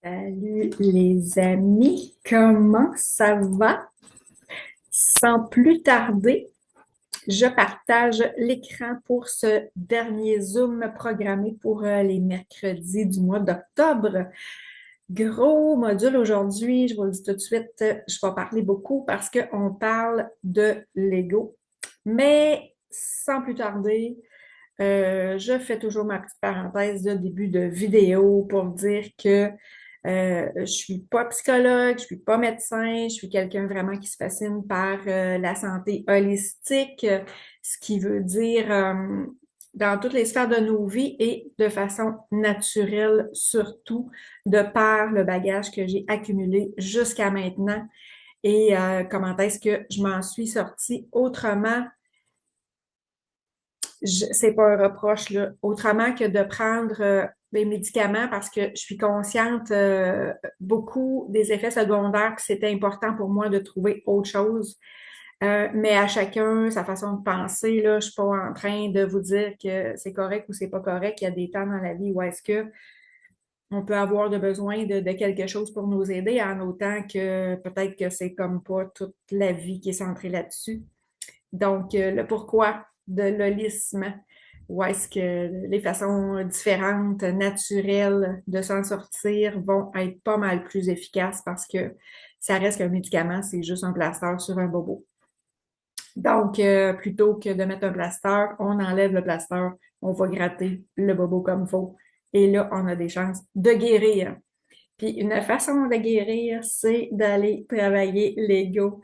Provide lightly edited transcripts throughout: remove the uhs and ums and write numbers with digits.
Salut les amis, comment ça va? Sans plus tarder, je partage l'écran pour ce dernier Zoom programmé pour les mercredis du mois d'octobre. Gros module aujourd'hui, je vous le dis tout de suite, je vais parler beaucoup parce qu'on parle de Lego. Mais sans plus tarder, je fais toujours ma petite parenthèse de début de vidéo pour dire que je suis pas psychologue, je suis pas médecin, je suis quelqu'un vraiment qui se fascine par la santé holistique, ce qui veut dire dans toutes les sphères de nos vies et de façon naturelle, surtout de par le bagage que j'ai accumulé jusqu'à maintenant et comment est-ce que je m'en suis sortie autrement. C'est pas un reproche, là, autrement que de prendre des médicaments parce que je suis consciente beaucoup des effets secondaires, puis c'était important pour moi de trouver autre chose. Mais à chacun sa façon de penser, là, je suis pas en train de vous dire que c'est correct ou c'est pas correct. Il y a des temps dans la vie où est-ce que on peut avoir de besoin de quelque chose pour nous aider, en autant que peut-être que c'est comme pas toute la vie qui est centrée là-dessus. Donc, le pourquoi de l'holisme, ou est-ce que les façons différentes, naturelles de s'en sortir vont être pas mal plus efficaces parce que ça reste qu'un médicament, c'est juste un plaster sur un bobo. Donc, plutôt que de mettre un plaster, on enlève le plaster, on va gratter le bobo comme il faut. Et là, on a des chances de guérir. Puis une façon de guérir, c'est d'aller travailler l'ego.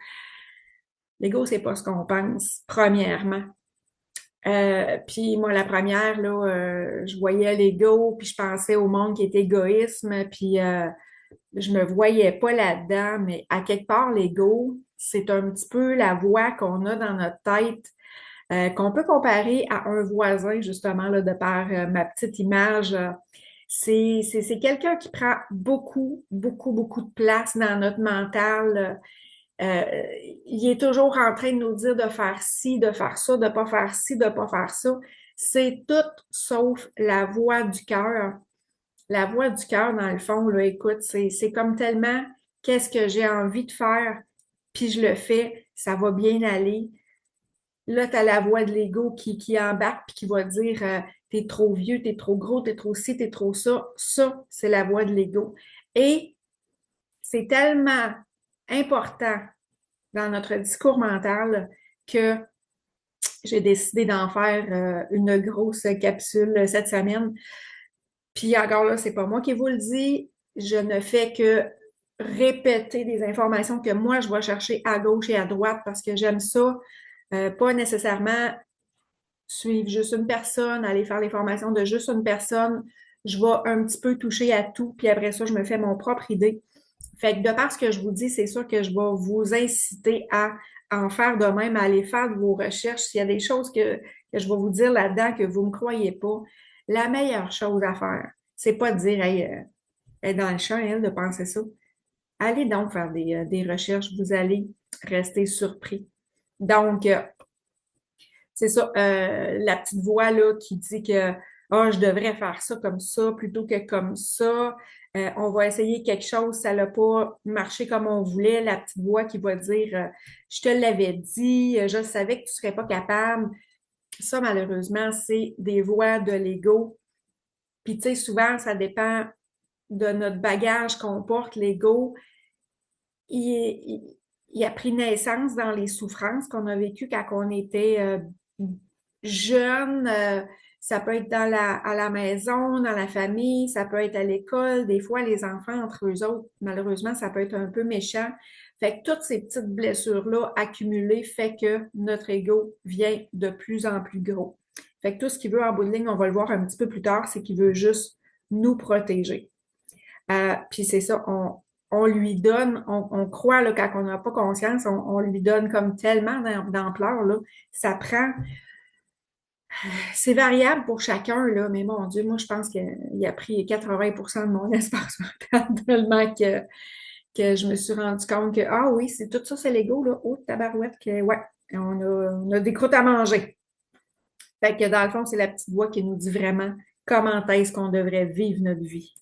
L'ego, c'est pas ce qu'on pense, premièrement. Puis moi, la première, là, je voyais l'ego, puis je pensais au monde qui est égoïsme, puis je me voyais pas là-dedans, mais à quelque part, l'ego, c'est un petit peu la voix qu'on a dans notre tête, qu'on peut comparer à un voisin, justement, là, de par ma petite image. C'est quelqu'un qui prend beaucoup, beaucoup, beaucoup de place dans notre mental. Euh, il est toujours en train de nous dire de faire ci, de faire ça, de pas faire ci, de pas faire ça. C'est tout sauf la voix du cœur. La voix du cœur, dans le fond, là, écoute, c'est comme tellement qu'est-ce que j'ai envie de faire, puis je le fais, ça va bien aller. Là, tu as la voix de l'ego qui embarque puis qui va dire t'es trop vieux, t'es trop gros, t'es trop ci, t'es trop ça. Ça, c'est la voix de l'ego. Et c'est tellement important dans notre discours mental que j'ai décidé d'en faire une grosse capsule cette semaine. Puis encore là, c'est pas moi qui vous le dis, je ne fais que répéter des informations que moi je vais chercher à gauche et à droite parce que j'aime ça, pas nécessairement suivre juste une personne, aller faire les formations de juste une personne. Je vais un petit peu toucher à tout, puis après ça, je me fais mon propre idée. Fait que de par ce que je vous dis, c'est sûr que je vais vous inciter à en faire de même, à aller faire de vos recherches. S'il y a des choses que je vais vous dire là-dedans que vous ne me croyez pas, la meilleure chose à faire, c'est pas de dire, hey, elle est dans le champ, elle, de penser ça. Allez donc faire des recherches, vous allez rester surpris. Donc, c'est ça, la petite voix là qui dit que ah, je devrais faire ça comme ça plutôt que comme ça. On va essayer quelque chose, ça n'a pas marché comme on voulait. La petite voix qui va dire je te l'avais dit, je savais que tu serais pas capable. Ça, malheureusement, c'est des voix de l'ego. Puis, tu sais, souvent, ça dépend de notre bagage qu'on porte, l'ego. Il, il a pris naissance dans les souffrances qu'on a vécues quand on était jeune. Ça peut être à la maison, dans la famille, ça peut être à l'école. Des fois, les enfants, entre eux autres, malheureusement, ça peut être un peu méchant. Fait que toutes ces petites blessures-là accumulées fait que notre ego vient de plus en plus gros. Fait que tout ce qu'il veut en bout de ligne, on va le voir un petit peu plus tard, c'est qu'il veut juste nous protéger. Puis c'est ça, on lui donne, on croit là, quand on n'a pas conscience, on lui donne comme tellement d'ampleur, là. Ça prend, c'est variable pour chacun, là, mais mon Dieu, moi je pense qu'il a pris 80% de mon espace mental tellement que je me suis rendu compte que, ah oui, c'est tout ça, c'est l'ego, là. Oh, tabarouette, que ouais, on a des croûtes à manger. Fait que dans le fond, c'est la petite voix qui nous dit vraiment comment est-ce qu'on devrait vivre notre vie.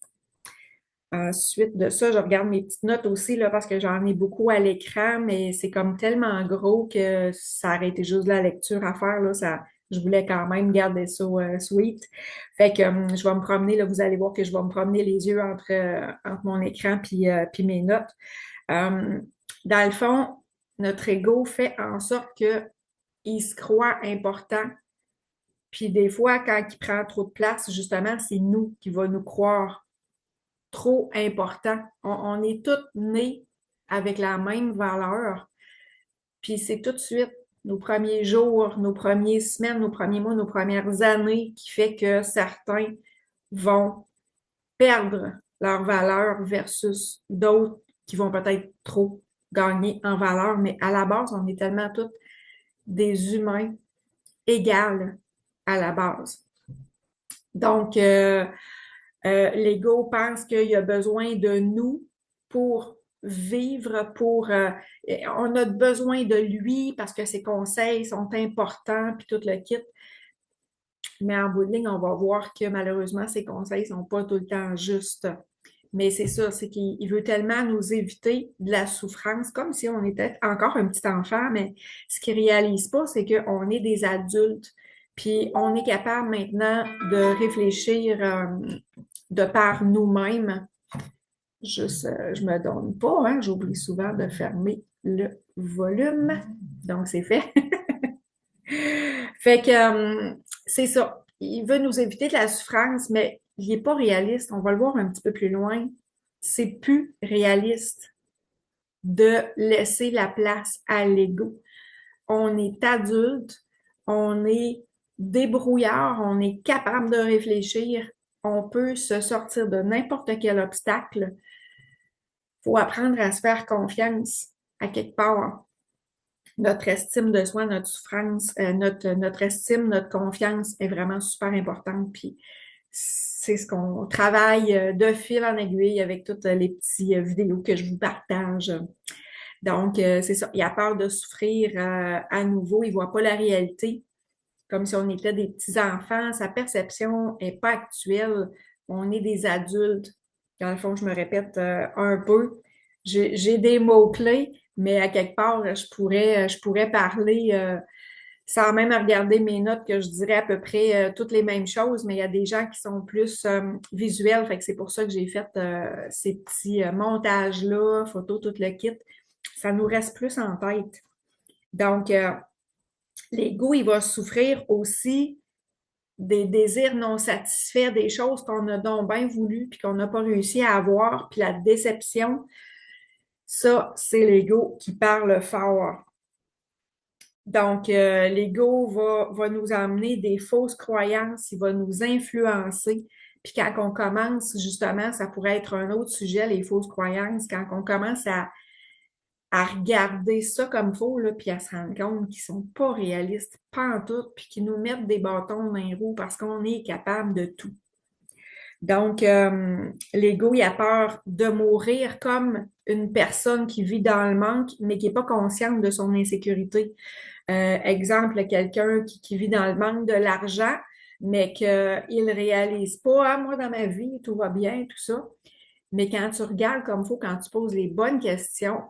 Ensuite de ça, je regarde mes petites notes aussi, là, parce que j'en ai beaucoup à l'écran, mais c'est comme tellement gros que ça aurait été juste de la lecture à faire, là. Je voulais quand même garder ça sweet. Fait que je vais me promener, là, vous allez voir que je vais me promener les yeux entre mon écran puis mes notes. Euh, Dans le fond, notre ego fait en sorte que il se croit important. Puis des fois, quand il prend trop de place, justement, c'est nous qui va nous croire trop important. On est tous nés avec la même valeur. Puis c'est tout de suite nos premiers jours, nos premières semaines, nos premiers mois, nos premières années qui fait que certains vont perdre leur valeur versus d'autres qui vont peut-être trop gagner en valeur. Mais à la base, on est tellement tous des humains égales à la base. Donc, l'ego pense qu'il y a besoin de nous pour vivre, on a besoin de lui parce que ses conseils sont importants, puis tout le kit. Mais en bout de ligne, on va voir que malheureusement, ses conseils sont pas tout le temps justes. Mais c'est ça, c'est qu'il veut tellement nous éviter de la souffrance, comme si on était encore un petit enfant, mais ce qu'il réalise pas, c'est qu'on est des adultes, puis on est capable maintenant de réfléchir de par nous-mêmes. Juste, je me donne pas, hein, j'oublie souvent de fermer le volume. Donc, c'est fait. Fait que c'est ça. Il veut nous éviter de la souffrance, mais il n'est pas réaliste. On va le voir un petit peu plus loin. C'est plus réaliste de laisser la place à l'ego. On est adulte, on est débrouillard, on est capable de réfléchir, on peut se sortir de n'importe quel obstacle. Il faut apprendre à se faire confiance à quelque part. Notre estime de soi, notre souffrance, notre estime, notre confiance est vraiment super importante. Puis c'est ce qu'on travaille de fil en aiguille avec toutes les petites vidéos que je vous partage. Donc, c'est ça. Il a peur de souffrir à nouveau. Il voit pas la réalité comme si on était des petits-enfants. Sa perception est pas actuelle. On est des adultes. Dans le fond, je me répète un peu. J'ai des mots-clés, mais à quelque part, je pourrais parler sans même regarder mes notes, que je dirais à peu près toutes les mêmes choses, mais il y a des gens qui sont plus visuels. Fait que c'est pour ça que j'ai fait ces petits montages-là, photos, tout le kit. Ça nous reste plus en tête. Donc, l'ego, il va souffrir aussi des désirs non satisfaits, des choses qu'on a donc bien voulu puis qu'on n'a pas réussi à avoir, puis la déception, ça, c'est l'ego qui parle fort. Donc, l'ego va nous amener des fausses croyances, il va nous influencer. Puis quand on commence, justement, ça pourrait être un autre sujet, les fausses croyances, quand on commence à regarder ça comme faux, là, puis à se rendre compte qu'ils sont pas réalistes, pas en tout, puis qu'ils nous mettent des bâtons dans les roues parce qu'on est capable de tout. Donc, l'ego, il a peur de mourir comme une personne qui vit dans le manque, mais qui n'est pas consciente de son insécurité. Exemple, quelqu'un qui vit dans le manque de l'argent, mais qu'il ne réalise pas, ah, moi, dans ma vie, tout va bien, tout ça. Mais quand tu regardes comme il faut, quand tu poses les bonnes questions,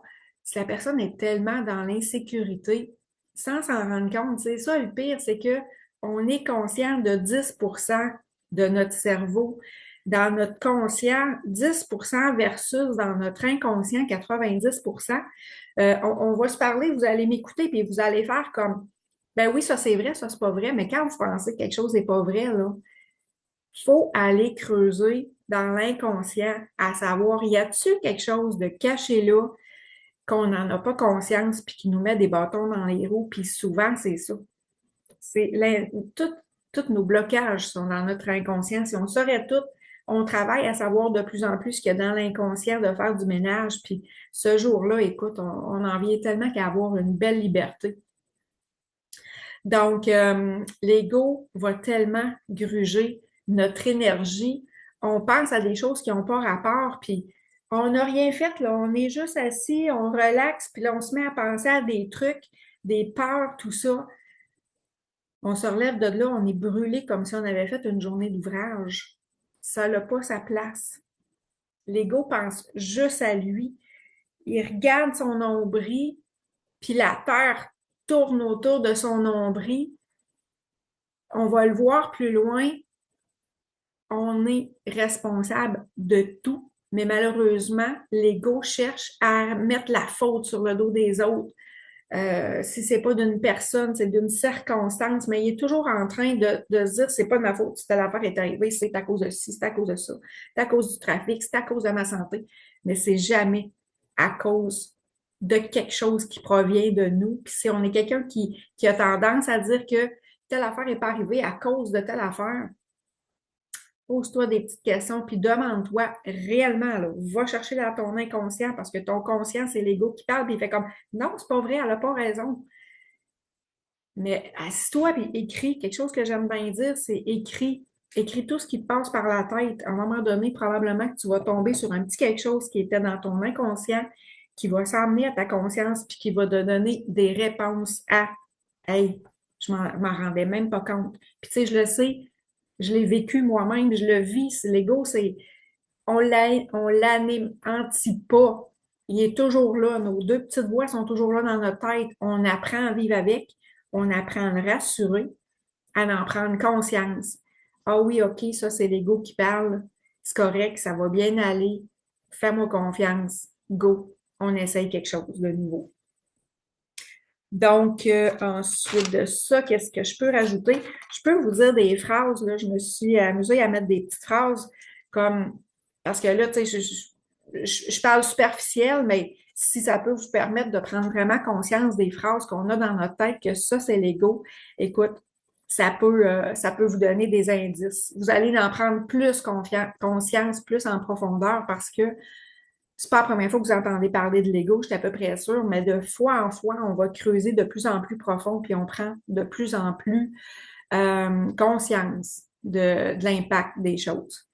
si la personne est tellement dans l'insécurité, sans s'en rendre compte, c'est ça le pire, c'est que on est conscient de 10% de notre cerveau. Dans notre conscient, 10% versus dans notre inconscient, 90%. On va se parler, vous allez m'écouter, puis vous allez faire comme, ben oui, ça c'est vrai, ça c'est pas vrai, mais quand vous pensez que quelque chose n'est pas vrai, là, faut aller creuser dans l'inconscient, à savoir, y a-t-il quelque chose de caché là qu'on n'en a pas conscience puis qui nous met des bâtons dans les roues, puis souvent, c'est ça. C'est tous nos blocages sont dans notre inconscient. Si on saurait tout, on travaille à savoir de plus en plus qu'il y a dans l'inconscient de faire du ménage. Puis ce jour-là, écoute, on en vient tellement qu'à avoir une belle liberté. Donc, l'ego va tellement gruger notre énergie. On pense à des choses qui n'ont pas rapport, puis on n'a rien fait, là. On est juste assis, on relaxe, puis là, on se met à penser à des trucs, des peurs, tout ça. On se relève de là, on est brûlé comme si on avait fait une journée d'ouvrage. Ça n'a pas sa place. L'ego pense juste à lui. Il regarde son nombril, puis la terre tourne autour de son nombril. On va le voir plus loin. On est responsable de tout, mais malheureusement, l'ego cherche à mettre la faute sur le dos des autres. Si c'est pas d'une personne, c'est d'une circonstance, mais il est toujours en train de se dire c'est pas de ma faute si telle affaire est arrivée, c'est à cause de ci, c'est à cause de ça, c'est à cause du trafic, c'est à cause de ma santé. Mais c'est jamais à cause de quelque chose qui provient de nous. Puis si on est quelqu'un qui a tendance à dire que telle affaire n'est pas arrivée à cause de telle affaire, pose-toi des petites questions, puis demande-toi réellement, là, va chercher dans ton inconscient, parce que ton conscient, c'est l'ego qui parle, puis il fait comme, non, c'est pas vrai, elle n'a pas raison. Mais assis-toi, puis écris. Quelque chose que j'aime bien dire, c'est écris. Écris tout ce qui te passe par la tête. À un moment donné, probablement que tu vas tomber sur un petit quelque chose qui était dans ton inconscient, qui va s'emmener à ta conscience, puis qui va te donner des réponses à, hey, je m'en rendais même pas compte. Puis tu sais, je le sais, je l'ai vécu moi-même, je le vis. L'ego, on l'anéantit pas. Il est toujours là. Nos deux petites voix sont toujours là dans notre tête. On apprend à vivre avec. On apprend à le rassurer, à en prendre conscience. Ah oui, OK, ça, c'est l'ego qui parle. C'est correct, ça va bien aller. Fais-moi confiance. Go. On essaye quelque chose de nouveau. Donc, ensuite de ça, qu'est-ce que je peux rajouter? Je peux vous dire des phrases, là, je me suis amusée à mettre des petites phrases comme, parce que là, tu sais, je parle superficiel, mais si ça peut vous permettre de prendre vraiment conscience des phrases qu'on a dans notre tête, que ça, c'est l'ego, écoute, ça peut vous donner des indices. Vous allez en prendre plus conscience, plus en profondeur, parce que c'est pas la première fois que vous entendez parler de l'ego, je suis à peu près sûre, mais de fois en fois, on va creuser de plus en plus profond, puis on prend de plus en plus conscience de l'impact des choses.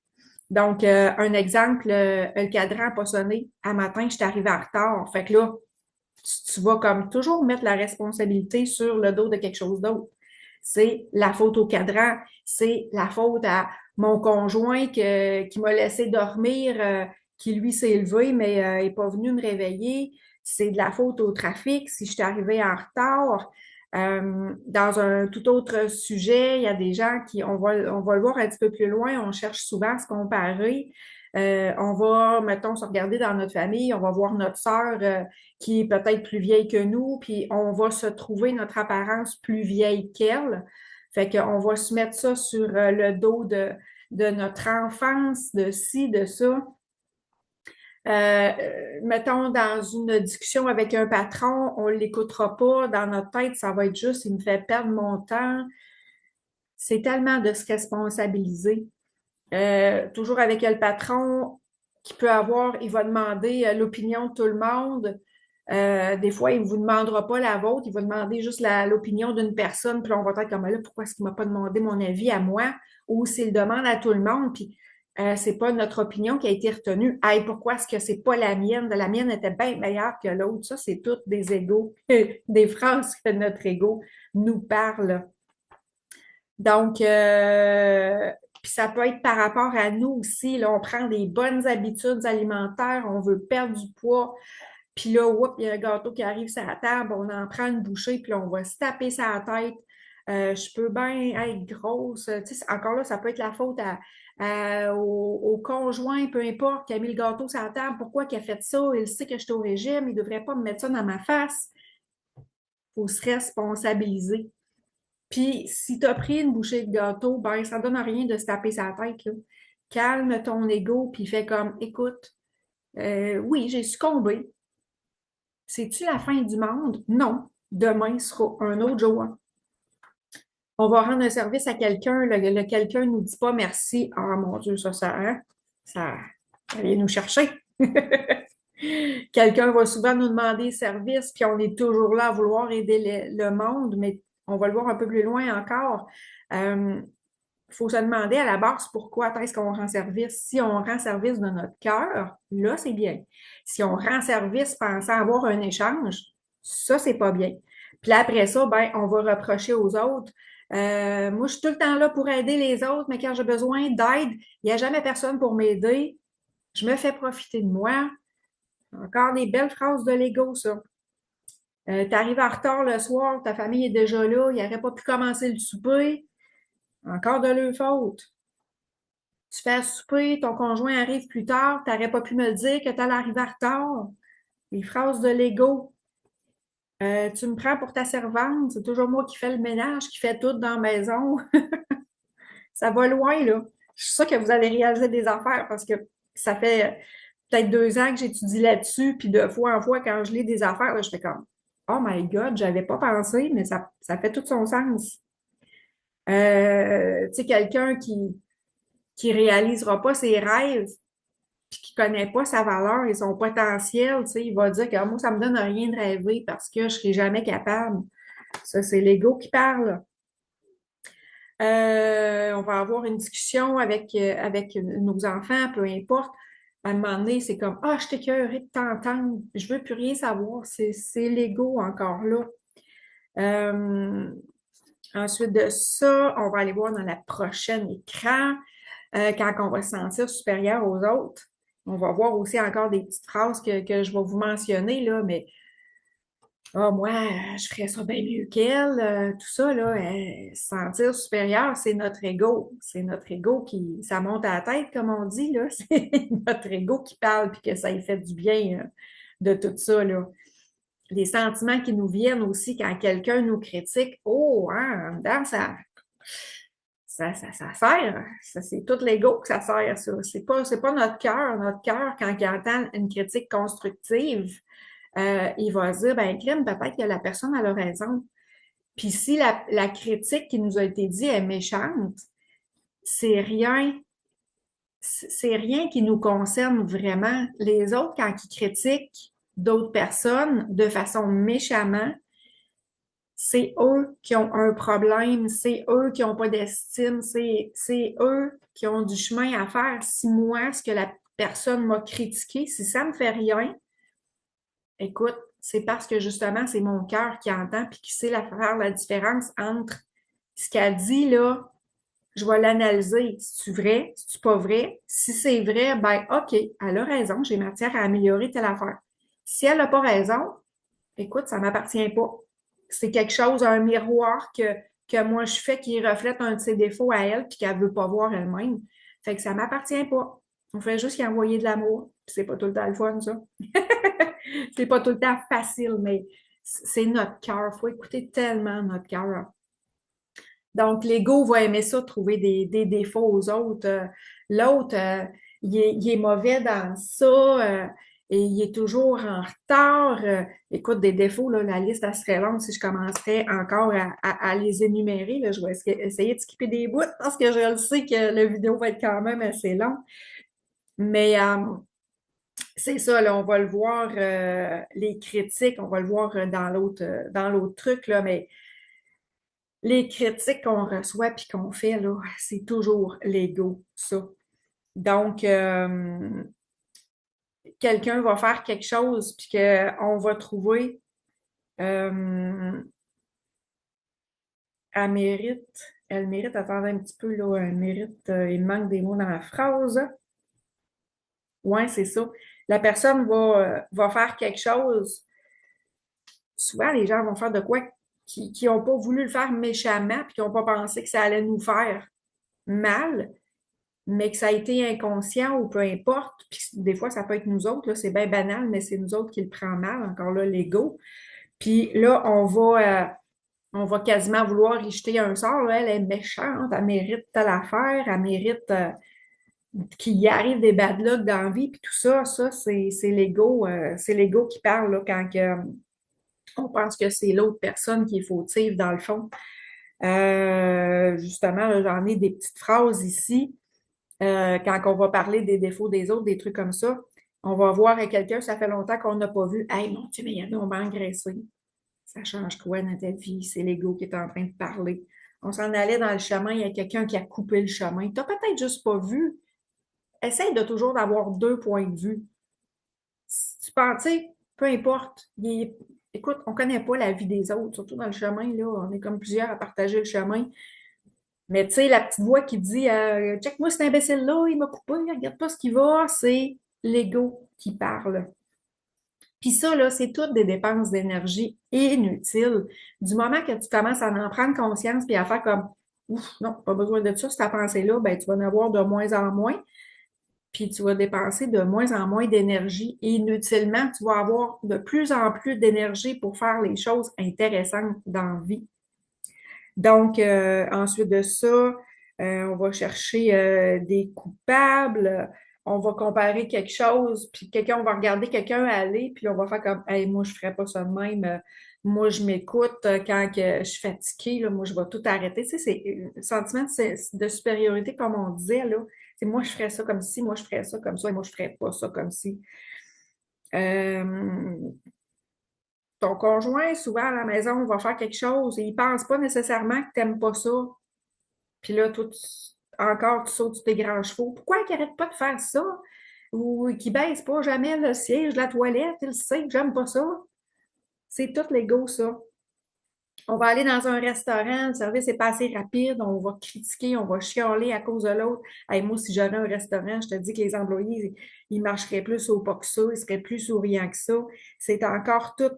Donc, un exemple, le cadran n'a pas sonné. À matin, je suis arrivée en retard. Fait que là, tu vas comme toujours mettre la responsabilité sur le dos de quelque chose d'autre. C'est la faute au cadran, c'est la faute à mon conjoint qui m'a laissé dormir, qui lui s'est levé, mais n'est pas venu me réveiller. C'est de la faute au trafic si je suis arrivée en retard. Dans un tout autre sujet, il y a des gens on va le voir un petit peu plus loin, on cherche souvent à se comparer. On va, mettons, se regarder dans notre famille, on va voir notre sœur qui est peut-être plus vieille que nous, puis on va se trouver notre apparence plus vieille qu'elle. Fait qu'on va se mettre ça sur le dos de notre enfance, de ci, de ça. Mettons, dans une discussion avec un patron, on ne l'écoutera pas. Dans notre tête, ça va être juste, il me fait perdre mon temps. C'est tellement de se responsabiliser. Toujours avec le patron qui peut avoir, il va demander l'opinion de tout le monde. Des fois, il ne vous demandera pas la vôtre, il va demander juste l'opinion d'une personne, puis là, on va être comme là, pourquoi est-ce qu'il ne m'a pas demandé mon avis à moi? Ou s'il demande à tout le monde, puis c'est pas notre opinion qui a été retenue. Hey, pourquoi est-ce que c'est pas la mienne? La mienne était bien meilleure que l'autre. Ça, c'est toutes des égos, des phrases que notre ego nous parle. Donc, puis ça peut être par rapport à nous aussi. Là, on prend des bonnes habitudes alimentaires, on veut perdre du poids, puis là, oups, il y a un gâteau qui arrive sur la table, on en prend une bouchée, puis là, on va se taper sa tête. Je peux bien être grosse. Tu sais, encore là, ça peut être la faute au conjoint, peu importe, qui a mis le gâteau sur la table. Pourquoi qu'il a fait ça? Il sait que je suis au régime, il ne devrait pas me mettre ça dans ma face. Il faut se responsabiliser. Puis, si tu as pris une bouchée de gâteau, ben, ça donne rien de se taper sa tête, là. Calme ton ego, puis fais comme, écoute, oui, j'ai succombé. C'est-tu la fin du monde? Non. Demain sera un autre jour. On va rendre un service à quelqu'un, le quelqu'un ne nous dit pas merci. Ah, mon Dieu, hein? Ça vient nous chercher. Quelqu'un va souvent nous demander service, puis on est toujours là à vouloir aider le monde, mais on va le voir un peu plus loin encore. Il faut se demander à la base pourquoi est-ce qu'on rend service. Si on rend service de notre cœur, là, c'est bien. Si on rend service pensant avoir un échange, ça, c'est pas bien. Puis là, après ça, ben, on va reprocher aux autres. Moi, je suis tout le temps là pour aider les autres, mais quand j'ai besoin d'aide, il n'y a jamais personne pour m'aider. Je me fais profiter de moi. Encore des belles phrases de l'ego, ça. Tu arrives en retard le soir, ta famille est déjà là, il n'aurait pas pu commencer le souper. Encore de leur faute. Tu fais à souper, ton conjoint arrive plus tard, tu n'aurais pas pu me le dire que tu allais arriver en retard. Les phrases de l'ego. Tu me prends pour ta servante, c'est toujours moi qui fais le ménage, qui fait tout dans la maison. Ça va loin, là. Je suis sûre que vous allez réaliser des affaires parce que ça fait peut-être 2 ans que j'étudie là-dessus, puis de fois en fois, quand je lis des affaires, là, je fais comme Oh my God, j'avais pas pensé, mais ça fait tout son sens. Tu sais, quelqu'un qui réalisera pas ses rêves, puis qui connaît pas sa valeur et son potentiel, tu sais, il va dire que moi, ça me donne rien de rêver parce que je serai jamais capable. Ça, c'est l'ego qui parle. On va avoir une discussion avec nos enfants, peu importe. À un moment donné, c'est comme Ah, je t'écœurerai de t'entendre, je veux plus rien savoir. C'est l'ego encore là. Euh, Ensuite de ça, on va aller voir dans la prochaine écran, quand on va se sentir supérieur aux autres. On va voir aussi encore des petites phrases que je vais vous mentionner, là, mais ah, moi, je ferais ça bien mieux qu'elle. Tout ça, là, se sentir supérieur, c'est notre ego. C'est notre ego ça monte à la tête, comme on dit, là. C'est notre ego qui parle puis que ça lui fait du bien, de tout ça, là. Les sentiments qui nous viennent aussi quand quelqu'un nous critique. Oh, hein, en dedans, ça sert. Ça, c'est tout l'ego que ça sert, ça. C'est pas notre cœur. Notre cœur, quand il entend une critique constructive, il va se dire, ben, crime, peut-être que la personne a raison. Puis si la critique qui nous a été dit est méchante, c'est rien, c'est rien qui nous concerne vraiment. Les autres, quand ils critiquent d'autres personnes de façon méchamment, c'est eux qui ont un problème, c'est eux qui n'ont pas d'estime, c'est eux qui ont du chemin à faire. Si moi, ce que la personne m'a critiqué, si ça me fait rien, écoute, c'est parce que justement, c'est mon cœur qui entend puis qui sait faire la différence entre ce qu'elle dit là, je vais l'analyser. C'est-tu vrai? C'est-tu pas vrai? Si c'est vrai, ben OK, elle a raison, j'ai matière à améliorer telle affaire. Si elle n'a pas raison, écoute, ça ne m'appartient pas. C'est quelque chose, un miroir que moi je fais qui reflète un de ses défauts à elle puis qu'elle ne veut pas voir elle-même. Fait que ça ne m'appartient pas. On fait juste y envoyer de l'amour. C'est pas tout le temps le fun, ça. C'est pas tout le temps facile, mais c'est notre cœur. Il faut écouter tellement notre cœur. Donc, l'ego va aimer ça, trouver des défauts aux autres. L'autre, il est mauvais dans ça, et il est toujours en retard. Écoute, des défauts, là, la liste elle serait longue si je commencerais encore à les énumérer. Là, je vais essayer de skipper des bouts parce que je le sais que la vidéo va être quand même assez longue. Mais c'est ça, là, on va le voir, les critiques, on va le voir dans l'autre truc, là, mais les critiques qu'on reçoit puis qu'on fait, là, c'est toujours l'ego, ça. Donc, quelqu'un va faire quelque chose puis qu'on va trouver, euh, elle mérite, attendez un petit peu, là, elle mérite, il manque des mots dans la phrase. Ouais, c'est ça. La personne va faire quelque chose. Souvent, les gens vont faire de quoi qui n'ont pas voulu le faire méchamment puis qui n'ont pas pensé que ça allait nous faire mal, mais que ça a été inconscient ou peu importe. Puis des fois, ça peut être nous autres, là, c'est bien banal, mais c'est nous autres qui le prend mal, encore là, l'ego. Puis là, on va quasiment vouloir y jeter un sort. Là, elle est méchante, elle mérite telle affaire, elle mérite qu'il y arrive des bad luck dans la vie, puis tout ça, c'est l'ego qui parle là, quand on pense que c'est l'autre personne qui est fautive dans le fond. Justement, là, j'en ai des petites phrases ici. Quand on va parler des défauts des autres, des trucs comme ça, on va voir avec quelqu'un, ça fait longtemps qu'on n'a pas vu. Hey, mon Dieu, mais il y en a, on m'a engraissé. Ça change quoi dans ta vie? C'est l'ego qui est en train de parler. On s'en allait dans le chemin, il y a quelqu'un qui a coupé le chemin. Tu n'as peut-être juste pas vu. Essaye de toujours d'avoir deux points de vue. Si tu penses, tu sais, peu importe. Écoute, on ne connaît pas la vie des autres, surtout dans le chemin, là. On est comme plusieurs à partager le chemin. Mais tu sais, la petite voix qui dit Check-moi cet imbécile-là, il m'a coupé, regarde pas ce qu'il va, c'est l'ego qui parle. Puis ça, là, c'est toutes des dépenses d'énergie inutiles. Du moment que tu commences à en prendre conscience puis à faire comme, ouf, non, pas besoin de ça, cette pensée-là, ben, tu vas en avoir de moins en moins, puis tu vas dépenser de moins en moins d'énergie inutilement. Tu vas avoir de plus en plus d'énergie pour faire les choses intéressantes dans la vie. Donc, ensuite de ça, on va chercher des coupables, on va comparer quelque chose, puis quelqu'un, on va regarder quelqu'un aller, puis on va faire comme, hey, moi, je ferais pas ça de même. Moi, je m'écoute quand que je suis fatiguée, là, moi, je vais tout arrêter. Tu sais, c'est un sentiment de supériorité, comme on disait, là. C'est moi, je ferais ça comme ci, moi, je ferais ça comme ça, et moi, je ferais pas ça comme ci. Euh, Ton conjoint, souvent à la maison, va faire quelque chose et il pense pas nécessairement que tu n'aimes pas ça. Puis là, toi, encore, tu sautes sur tes grands chevaux. Pourquoi il n'arrête pas de faire ça? Ou qu'il baisse pas jamais le siège de la toilette? Il sait que j'aime pas ça. C'est tout l'ego, ça. On va aller dans un restaurant, le service est pas assez rapide, on va critiquer, on va chialer à cause de l'autre. Hey, moi, si j'avais un restaurant, je te dis que les employés, ils marcheraient plus au pas que ça, ils seraient plus souriants que ça. C'est encore tout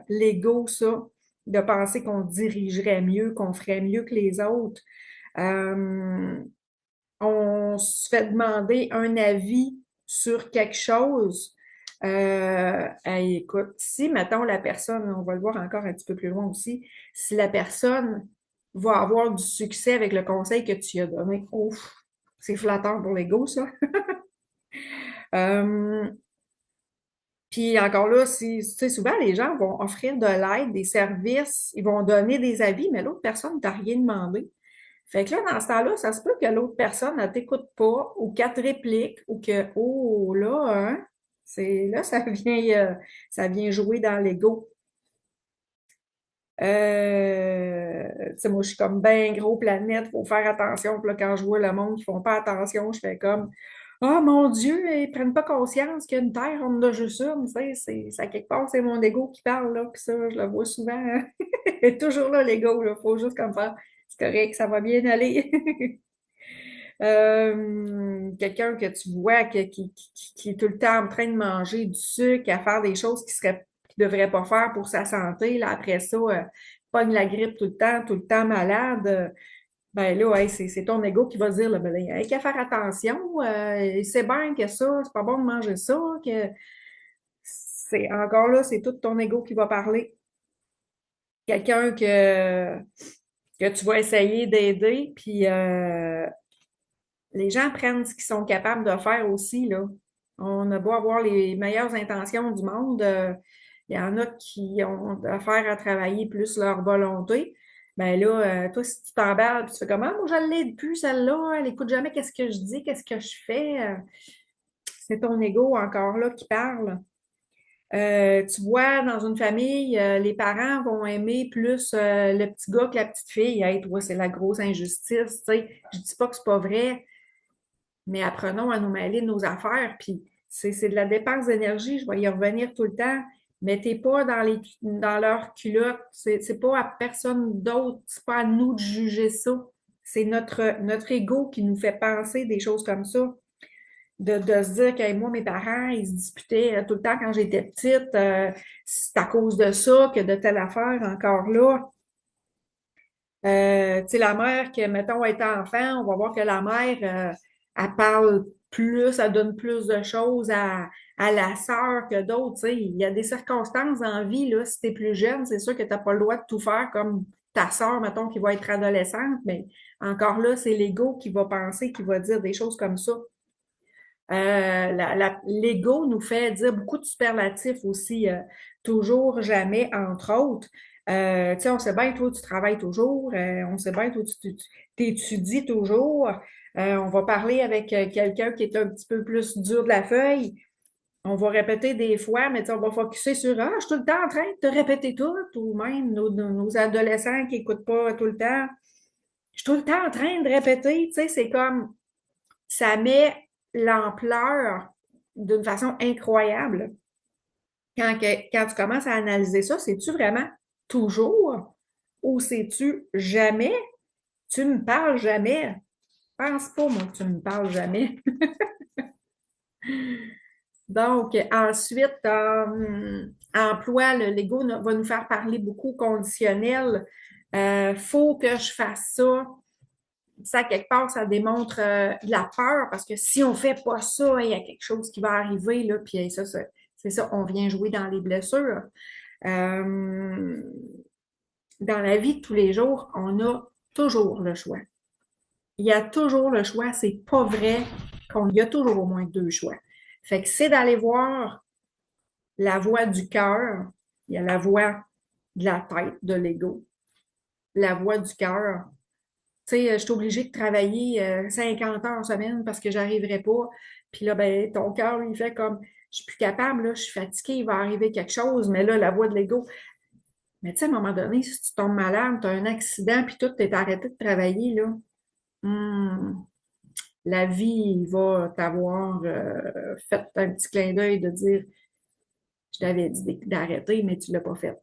l'ego, ça, de penser qu'on dirigerait mieux, qu'on ferait mieux que les autres. Euh, on se fait demander un avis sur quelque chose. Hey, écoute, si, mettons, la personne, on va le voir encore un petit peu plus loin aussi, si la personne va avoir du succès avec le conseil que tu as donné, ouf, c'est flatteur pour l'ego, ça. Euh, Puis encore là, tu sais, souvent les gens vont offrir de l'aide, des services, ils vont donner des avis, mais l'autre personne ne t'a rien demandé. Fait que là, dans ce temps-là, ça se peut que l'autre personne ne t'écoute pas ou qu'elle te réplique ou que, oh là, hein, c'est là, ça vient jouer dans l'ego. Tu sais, moi, je suis comme ben gros planète, faut faire attention. Puis là, quand je vois le monde qui font pas attention, je fais comme, oh mon Dieu, ils prennent pas conscience qu'il y a une terre, on en a juste une. Tu sais, ça quelque part, c'est mon ego qui parle, là. Puis ça, je le vois souvent, hein. Il est toujours là, l'ego, là. Faut juste comme faire, c'est correct, ça va bien aller. Quelqu'un que tu vois qui est tout le temps en train de manger du sucre, à faire des choses qu'il ne devrait pas faire pour sa santé, là, après ça, pogne la grippe tout le temps malade, ben là, hey, c'est ton ego qui va dire, là, ben, il n'y a qu'à faire attention, c'est bien que ça, c'est pas bon de manger ça, que c'est encore là, c'est tout ton ego qui va parler. Quelqu'un que tu vas essayer d'aider, puis les gens prennent ce qu'ils sont capables de faire aussi, là. On a beau avoir les meilleures intentions du monde, il y en a qui ont affaire à travailler plus leur volonté. Ben là, toi, si tu t'emballes, puis tu fais comment? Moi, je l'aide plus, celle-là, elle écoute jamais qu'est-ce que je dis, qu'est-ce que je fais. C'est ton ego encore là qui parle. Tu vois, dans une famille, les parents vont aimer plus le petit gars que la petite fille. Hey, toi, c'est la grosse injustice, tu sais. Je dis pas que c'est pas vrai, mais apprenons à nous mêler de nos affaires. Puis c'est de la dépense d'énergie, je vais y revenir tout le temps. Mettez pas dans leurs culottes. C'est pas à personne d'autre, c'est pas à nous de juger ça. C'est notre ego qui nous fait penser des choses comme ça. De se dire que hey, moi, mes parents, ils se disputaient tout le temps quand j'étais petite. C'est à cause de ça que de telle affaire encore là. Tu sais, la mère que, mettons, étant enfant, on va voir que la mère, elle parle plus, elle donne plus de choses à la sœur que d'autres. Tu sais, il y a des circonstances en vie, là, si t'es plus jeune, c'est sûr que t'as pas le droit de tout faire comme ta sœur, mettons, qui va être adolescente, mais encore là, c'est l'ego qui va penser, qui va dire des choses comme ça. L'ego nous fait dire beaucoup de superlatifs aussi, toujours, jamais, entre autres. Tu sais, on sait bien, toi, tu travailles toujours, on sait bien, toi, tu t'étudies toujours. On va parler avec quelqu'un qui est un petit peu plus dur de la feuille. On va répéter des fois, mais tu sais, on va focuser sur Ah, je suis tout le temps en train de te répéter tout, ou même nos adolescents qui n'écoutent pas tout le temps. Je suis tout le temps en train de répéter, tu sais, c'est comme ça met l'ampleur d'une façon incroyable. Quand tu commences à analyser ça, c'est-tu vraiment toujours ou c'est-tu jamais? Tu me parles jamais. Pense pas, moi, que tu me parles jamais. Donc, ensuite, emploi, le Lego va nous faire parler beaucoup conditionnel. Faut que je fasse ça. Ça, quelque part, ça démontre de la peur parce que si on fait pas ça, il y a quelque chose qui va arriver, là, puis ça, c'est ça, on vient jouer dans les blessures. Euh, dans la vie de tous les jours, on a toujours le choix. Il y a toujours le choix. C'est pas vrai qu'il y a toujours au moins deux choix. Fait que c'est d'aller voir la voix du cœur. Il y a la voix de la tête, de l'ego. La voix du cœur. Tu sais, je suis obligée de travailler 50 heures semaine parce que j'arriverai pas. Puis là, ben, ton cœur, lui, il fait comme, je suis plus capable, là, je suis fatiguée, il va arriver quelque chose. Mais là, la voix de l'ego. Mais tu sais, à un moment donné, si tu tombes malade, tu as un accident, puis tout, t'es arrêté de travailler, là. Hmm, la vie va t'avoir fait un petit clin d'œil de dire, je t'avais dit d'arrêter, mais tu l'as pas fait.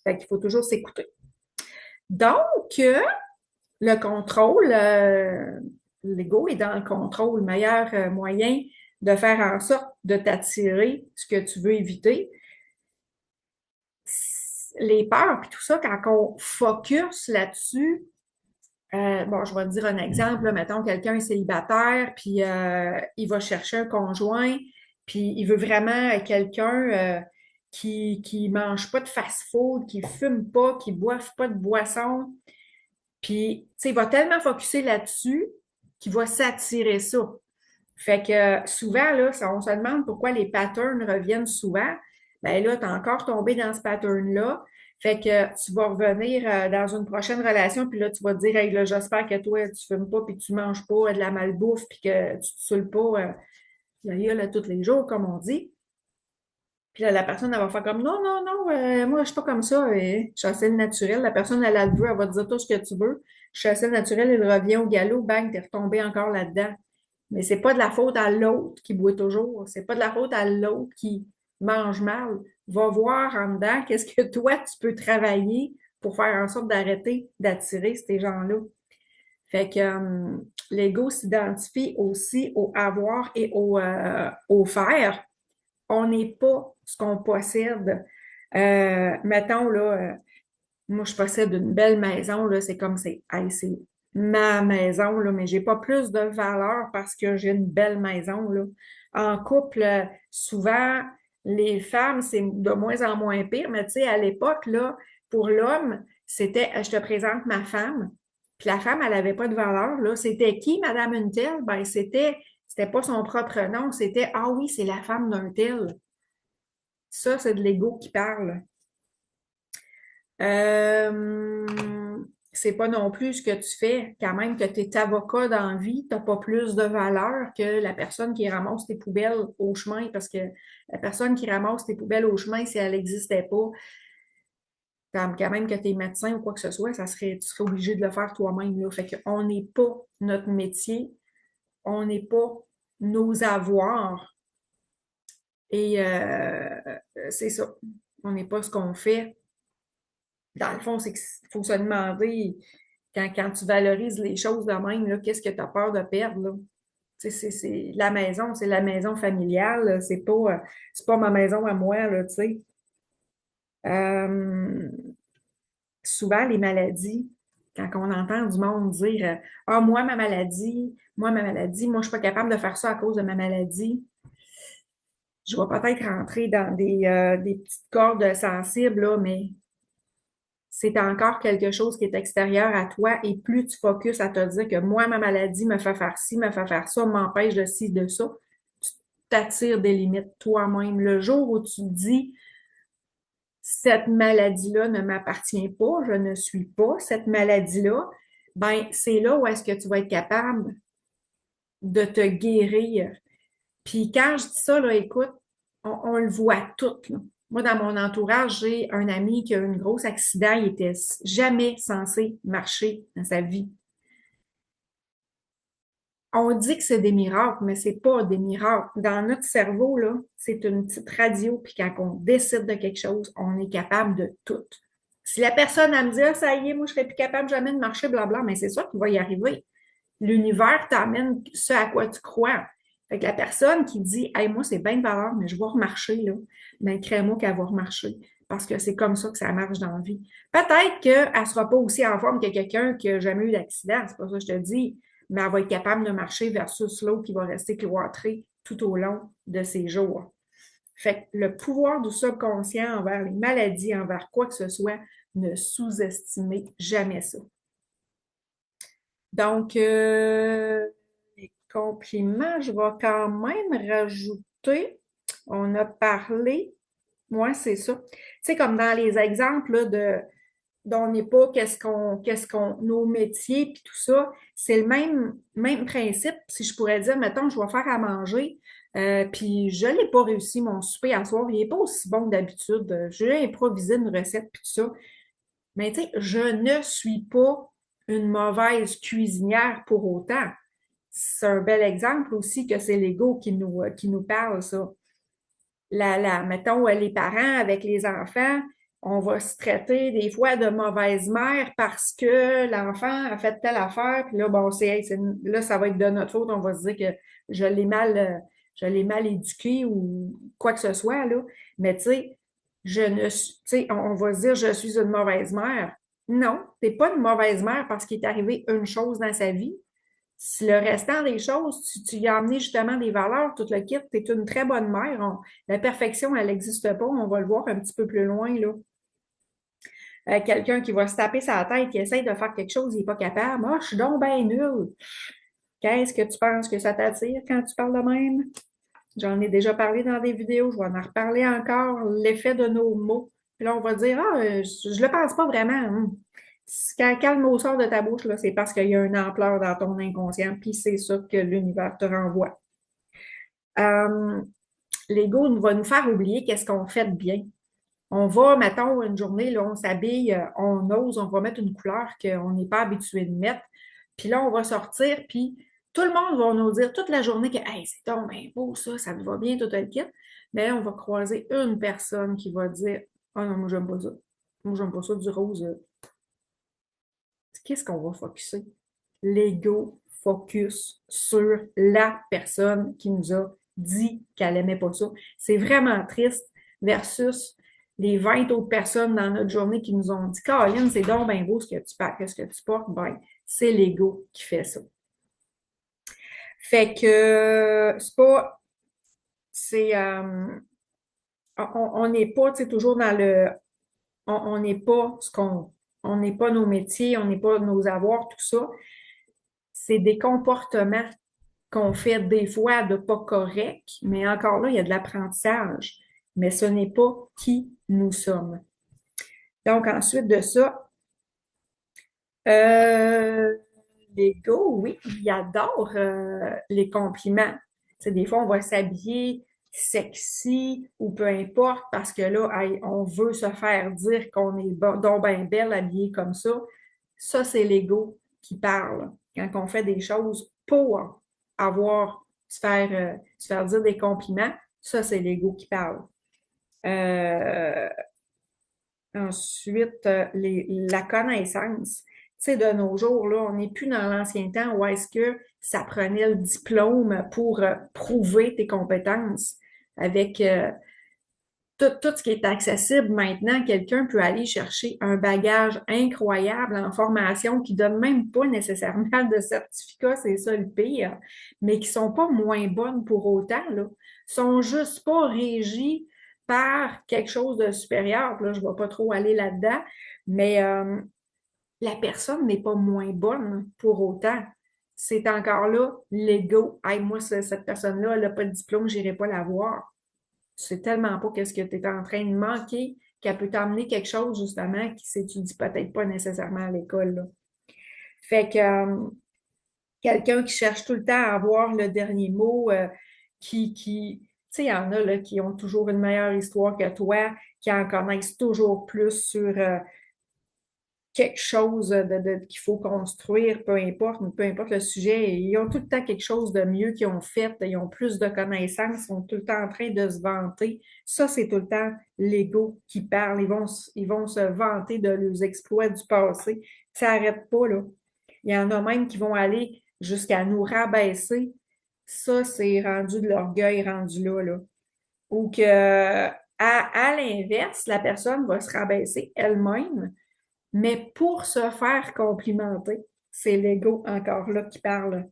Fait qu'il faut toujours s'écouter. Donc, le contrôle, l'ego est dans le contrôle. Le meilleur moyen de faire en sorte de t'attirer ce que tu veux éviter. Les peurs, puis tout ça, quand on focus là-dessus, bon, je vais te dire un exemple. Là, mettons, quelqu'un est célibataire, puis il va chercher un conjoint, puis il veut vraiment quelqu'un qui mange pas de fast-food, qui fume pas, qui boive pas de boisson. Puis, tu sais, il va tellement focuser là-dessus qu'il va s'attirer ça. Fait que souvent, là, on se demande pourquoi les patterns reviennent souvent. Ben là, tu as encore tombé dans ce pattern-là. Fait que tu vas revenir dans une prochaine relation, puis là, tu vas te dire, hey, là, j'espère que toi, tu fumes pas, puis que tu manges pas de la malbouffe, puis que tu te saoules pas là, tous les jours, comme on dit. Puis là, la personne, elle va faire comme, non, non, non, moi, je suis pas comme ça, je suis assez naturelle. La personne, elle a le veut, elle va te dire tout ce que tu veux. Je suis assez naturelle, elle revient au galop, bang, t'es retombé encore là-dedans. Mais c'est pas de la faute à l'autre qui boit toujours. C'est pas de la faute à l'autre qui mange mal. Va voir en dedans qu'est-ce que toi, tu peux travailler pour faire en sorte d'arrêter d'attirer ces gens-là. Fait que l'ego s'identifie aussi au avoir et au faire. On n'est pas ce qu'on possède. Mettons, là, moi, je possède une belle maison, là, c'est comme hey, c'est ma maison, là, mais j'ai pas plus de valeur parce que j'ai une belle maison, là. En couple, souvent, les femmes, c'est de moins en moins pire, mais tu sais, à l'époque, là, pour l'homme, c'était je te présente ma femme, puis la femme, elle avait pas de valeur, là. C'était qui, Madame une telle? Ben, c'était pas son propre nom, c'était ah oui, c'est la femme d'un tel. Ça, c'est de l'ego qui parle. C'est pas non plus ce que tu fais. Quand même que tu es avocat dans la vie, tu n'as pas plus de valeur que la personne qui ramasse tes poubelles au chemin, parce que la personne qui ramasse tes poubelles au chemin, si elle n'existait pas, quand même que tu es médecin ou quoi que ce soit, tu serais obligé de le faire toi-même, là. Fait qu'on n'est pas notre métier, on n'est pas nos avoirs. Et c'est ça. On n'est pas ce qu'on fait. Dans le fond, c'est qu'il faut se demander, quand tu valorises les choses de même, là, qu'est-ce que tu as peur de perdre, là? Tu sais, c'est la maison, c'est la maison familiale, là, c'est pas ma maison à moi, là, tu sais. Euh, souvent, les maladies, quand on entend du monde dire ah, moi, ma maladie, moi, je suis pas capable de faire ça à cause de ma maladie. Je vais peut-être rentrer dans des petites cordes sensibles, là, mais c'est encore quelque chose qui est extérieur à toi et plus tu focuses à te dire que moi, ma maladie me fait faire ci, me fait faire ça, m'empêche de ci, de ça, tu t'attires des limites toi-même. Le jour où tu dis cette maladie-là ne m'appartient pas, je ne suis pas cette maladie-là, ben c'est là où est-ce que tu vas être capable de te guérir. Puis quand je dis ça, là, écoute, on le voit tout, là. Moi, dans mon entourage, j'ai un ami qui a eu un gros accident. Il était jamais censé marcher dans sa vie. On dit que c'est des miracles, mais c'est pas des miracles. Dans notre cerveau, là, c'est une petite radio, puis quand on décide de quelque chose, on est capable de tout. Si la personne, elle me dit, ah, ça y est, moi, je serais plus capable jamais de marcher, blabla, mais c'est ça qui va y arriver. L'univers t'amène ce à quoi tu crois. Fait que la personne qui dit Hey, moi, c'est bien de valeur, mais je vais remarcher, là, ben, crée-moi qu'elle va remarcher. Parce que c'est comme ça que ça marche dans la vie. Peut-être qu'elle ne sera pas aussi en forme que quelqu'un qui n'a jamais eu d'accident, c'est pas ça que je te dis, mais elle va être capable de marcher versus l'autre qui va rester cloîtré tout au long de ses jours. Fait que le pouvoir du subconscient envers les maladies, envers quoi que ce soit, ne sous-estimez jamais ça. Donc, les compliments, je vais quand même rajouter, on a parlé, moi, c'est ça. Tu sais, comme dans les exemples là, dont on n'est pas, nos métiers, puis tout ça, c'est le même principe. Si je pourrais dire, mettons, je vais faire à manger, puis je n'ai pas réussi mon souper à soir, il n'est pas aussi bon que d'habitude. J'ai improvisé une recette, puis tout ça. Mais tu sais, je ne suis pas une mauvaise cuisinière pour autant. C'est un bel exemple aussi que c'est l'ego qui nous parle, ça. Mettons, les parents avec les enfants, on va se traiter des fois de mauvaise mère parce que l'enfant a fait telle affaire, puis là, bon, hey, là, ça va être de notre faute, on va se dire que je l'ai mal, euh, je l'ai mal éduqué ou quoi que ce soit, là. Mais tu sais, tu sais, on va se dire je suis une mauvaise mère. Non, t'es pas une mauvaise mère parce qu'il est arrivé une chose dans sa vie. Si le restant des choses, tu y as amené justement des valeurs, tout le kit, tu es une très bonne mère. La perfection, elle n'existe pas. On va le voir un petit peu plus loin, là. Quelqu'un qui va se taper sa tête, qui essaye de faire quelque chose, il n'est pas capable. Ah, je suis donc bien nul. Qu'est-ce que tu penses que ça t'attire quand tu parles de même? J'en ai déjà parlé dans des vidéos, je vais en reparler encore, l'effet de nos mots. Puis là, on va dire, ah, je ne le pense pas vraiment. Quand le mot sort de ta bouche, là, c'est parce qu'il y a une ampleur dans ton inconscient, puis c'est ça que l'univers te renvoie. Euh, L'ego va nous faire oublier qu'est-ce qu'on fait de bien. On va, mettons, une journée, là, on s'habille, on ose, on va mettre une couleur qu'on n'est pas habitué de mettre. Puis là, on va sortir, puis tout le monde va nous dire toute la journée que hey, c'est donc bien beau, ça te va bien, tout le kit. Mais là, on va croiser une personne qui va dire ah non, moi, j'aime pas ça. Moi, j'aime pas ça du rose. Qu'est-ce qu'on va focuser? L'ego focus sur la personne qui nous a dit qu'elle aimait pas ça. C'est vraiment triste versus les 20 autres personnes dans notre journée qui nous ont dit Caroline, c'est donc bien beau ce que tu parles, ce que tu portes. Ben, c'est l'ego qui fait ça. Fait que c'est pas. C'est. On n'est pas, tu sais, toujours dans le. On n'est pas ce qu'on. On n'est pas nos métiers, on n'est pas nos avoirs, tout ça. C'est des comportements qu'on fait des fois de pas correct, mais encore là, il y a de l'apprentissage. Mais ce n'est pas qui nous sommes. Donc, ensuite de ça, euh, l'ego, oui, il adore les compliments. Tu sais, des fois, on va s'habiller sexy ou peu importe parce que là, hey, on veut se faire dire qu'on est donc ben belle habillée comme ça. Ça, c'est l'ego qui parle quand on fait des choses pour se faire dire des compliments. Ça, c'est l'ego qui parle. Euh, Ensuite, la connaissance. Tu sais, de nos jours, là, on n'est plus dans l'ancien temps où est-ce que ça prenait le diplôme pour prouver tes compétences. Avec tout ce qui est accessible maintenant, quelqu'un peut aller chercher un bagage incroyable en formation qui donne même pas nécessairement de certificat, c'est ça le pire, mais qui sont pas moins bonnes pour autant, là. Sont juste pas régis par quelque chose de supérieur. Là, je ne vais pas trop aller là-dedans, mais la personne n'est pas moins bonne pour autant. C'est encore là l'ego. Hey, moi, cette personne-là, elle n'a pas de diplôme, je n'irai pas la voir. Tu sais tellement pas qu'est-ce que tu es en train de manquer qu'elle peut t'emmener quelque chose, justement, qui s'étudie peut-être pas nécessairement à l'école, là. Fait que quelqu'un qui cherche tout le temps à avoir le dernier mot, tu sais, il y en a là, qui ont toujours une meilleure histoire que toi, qui en connaissent toujours plus sur quelque chose qu'il faut construire, peu importe le sujet, ils ont tout le temps quelque chose de mieux qu'ils ont fait, ils ont plus de connaissances, ils sont tout le temps en train de se vanter. Ça, c'est tout le temps l'ego qui parle. Ils vont se vanter de leurs exploits du passé. Ça n'arrête pas, là. Il y en a même qui vont aller jusqu'à nous rabaisser Ça, c'est rendu de l'orgueil rendu là, là. Ou que, à l'inverse, la personne va se rabaisser elle-même, mais pour se faire complimenter, c'est l'ego encore là qui parle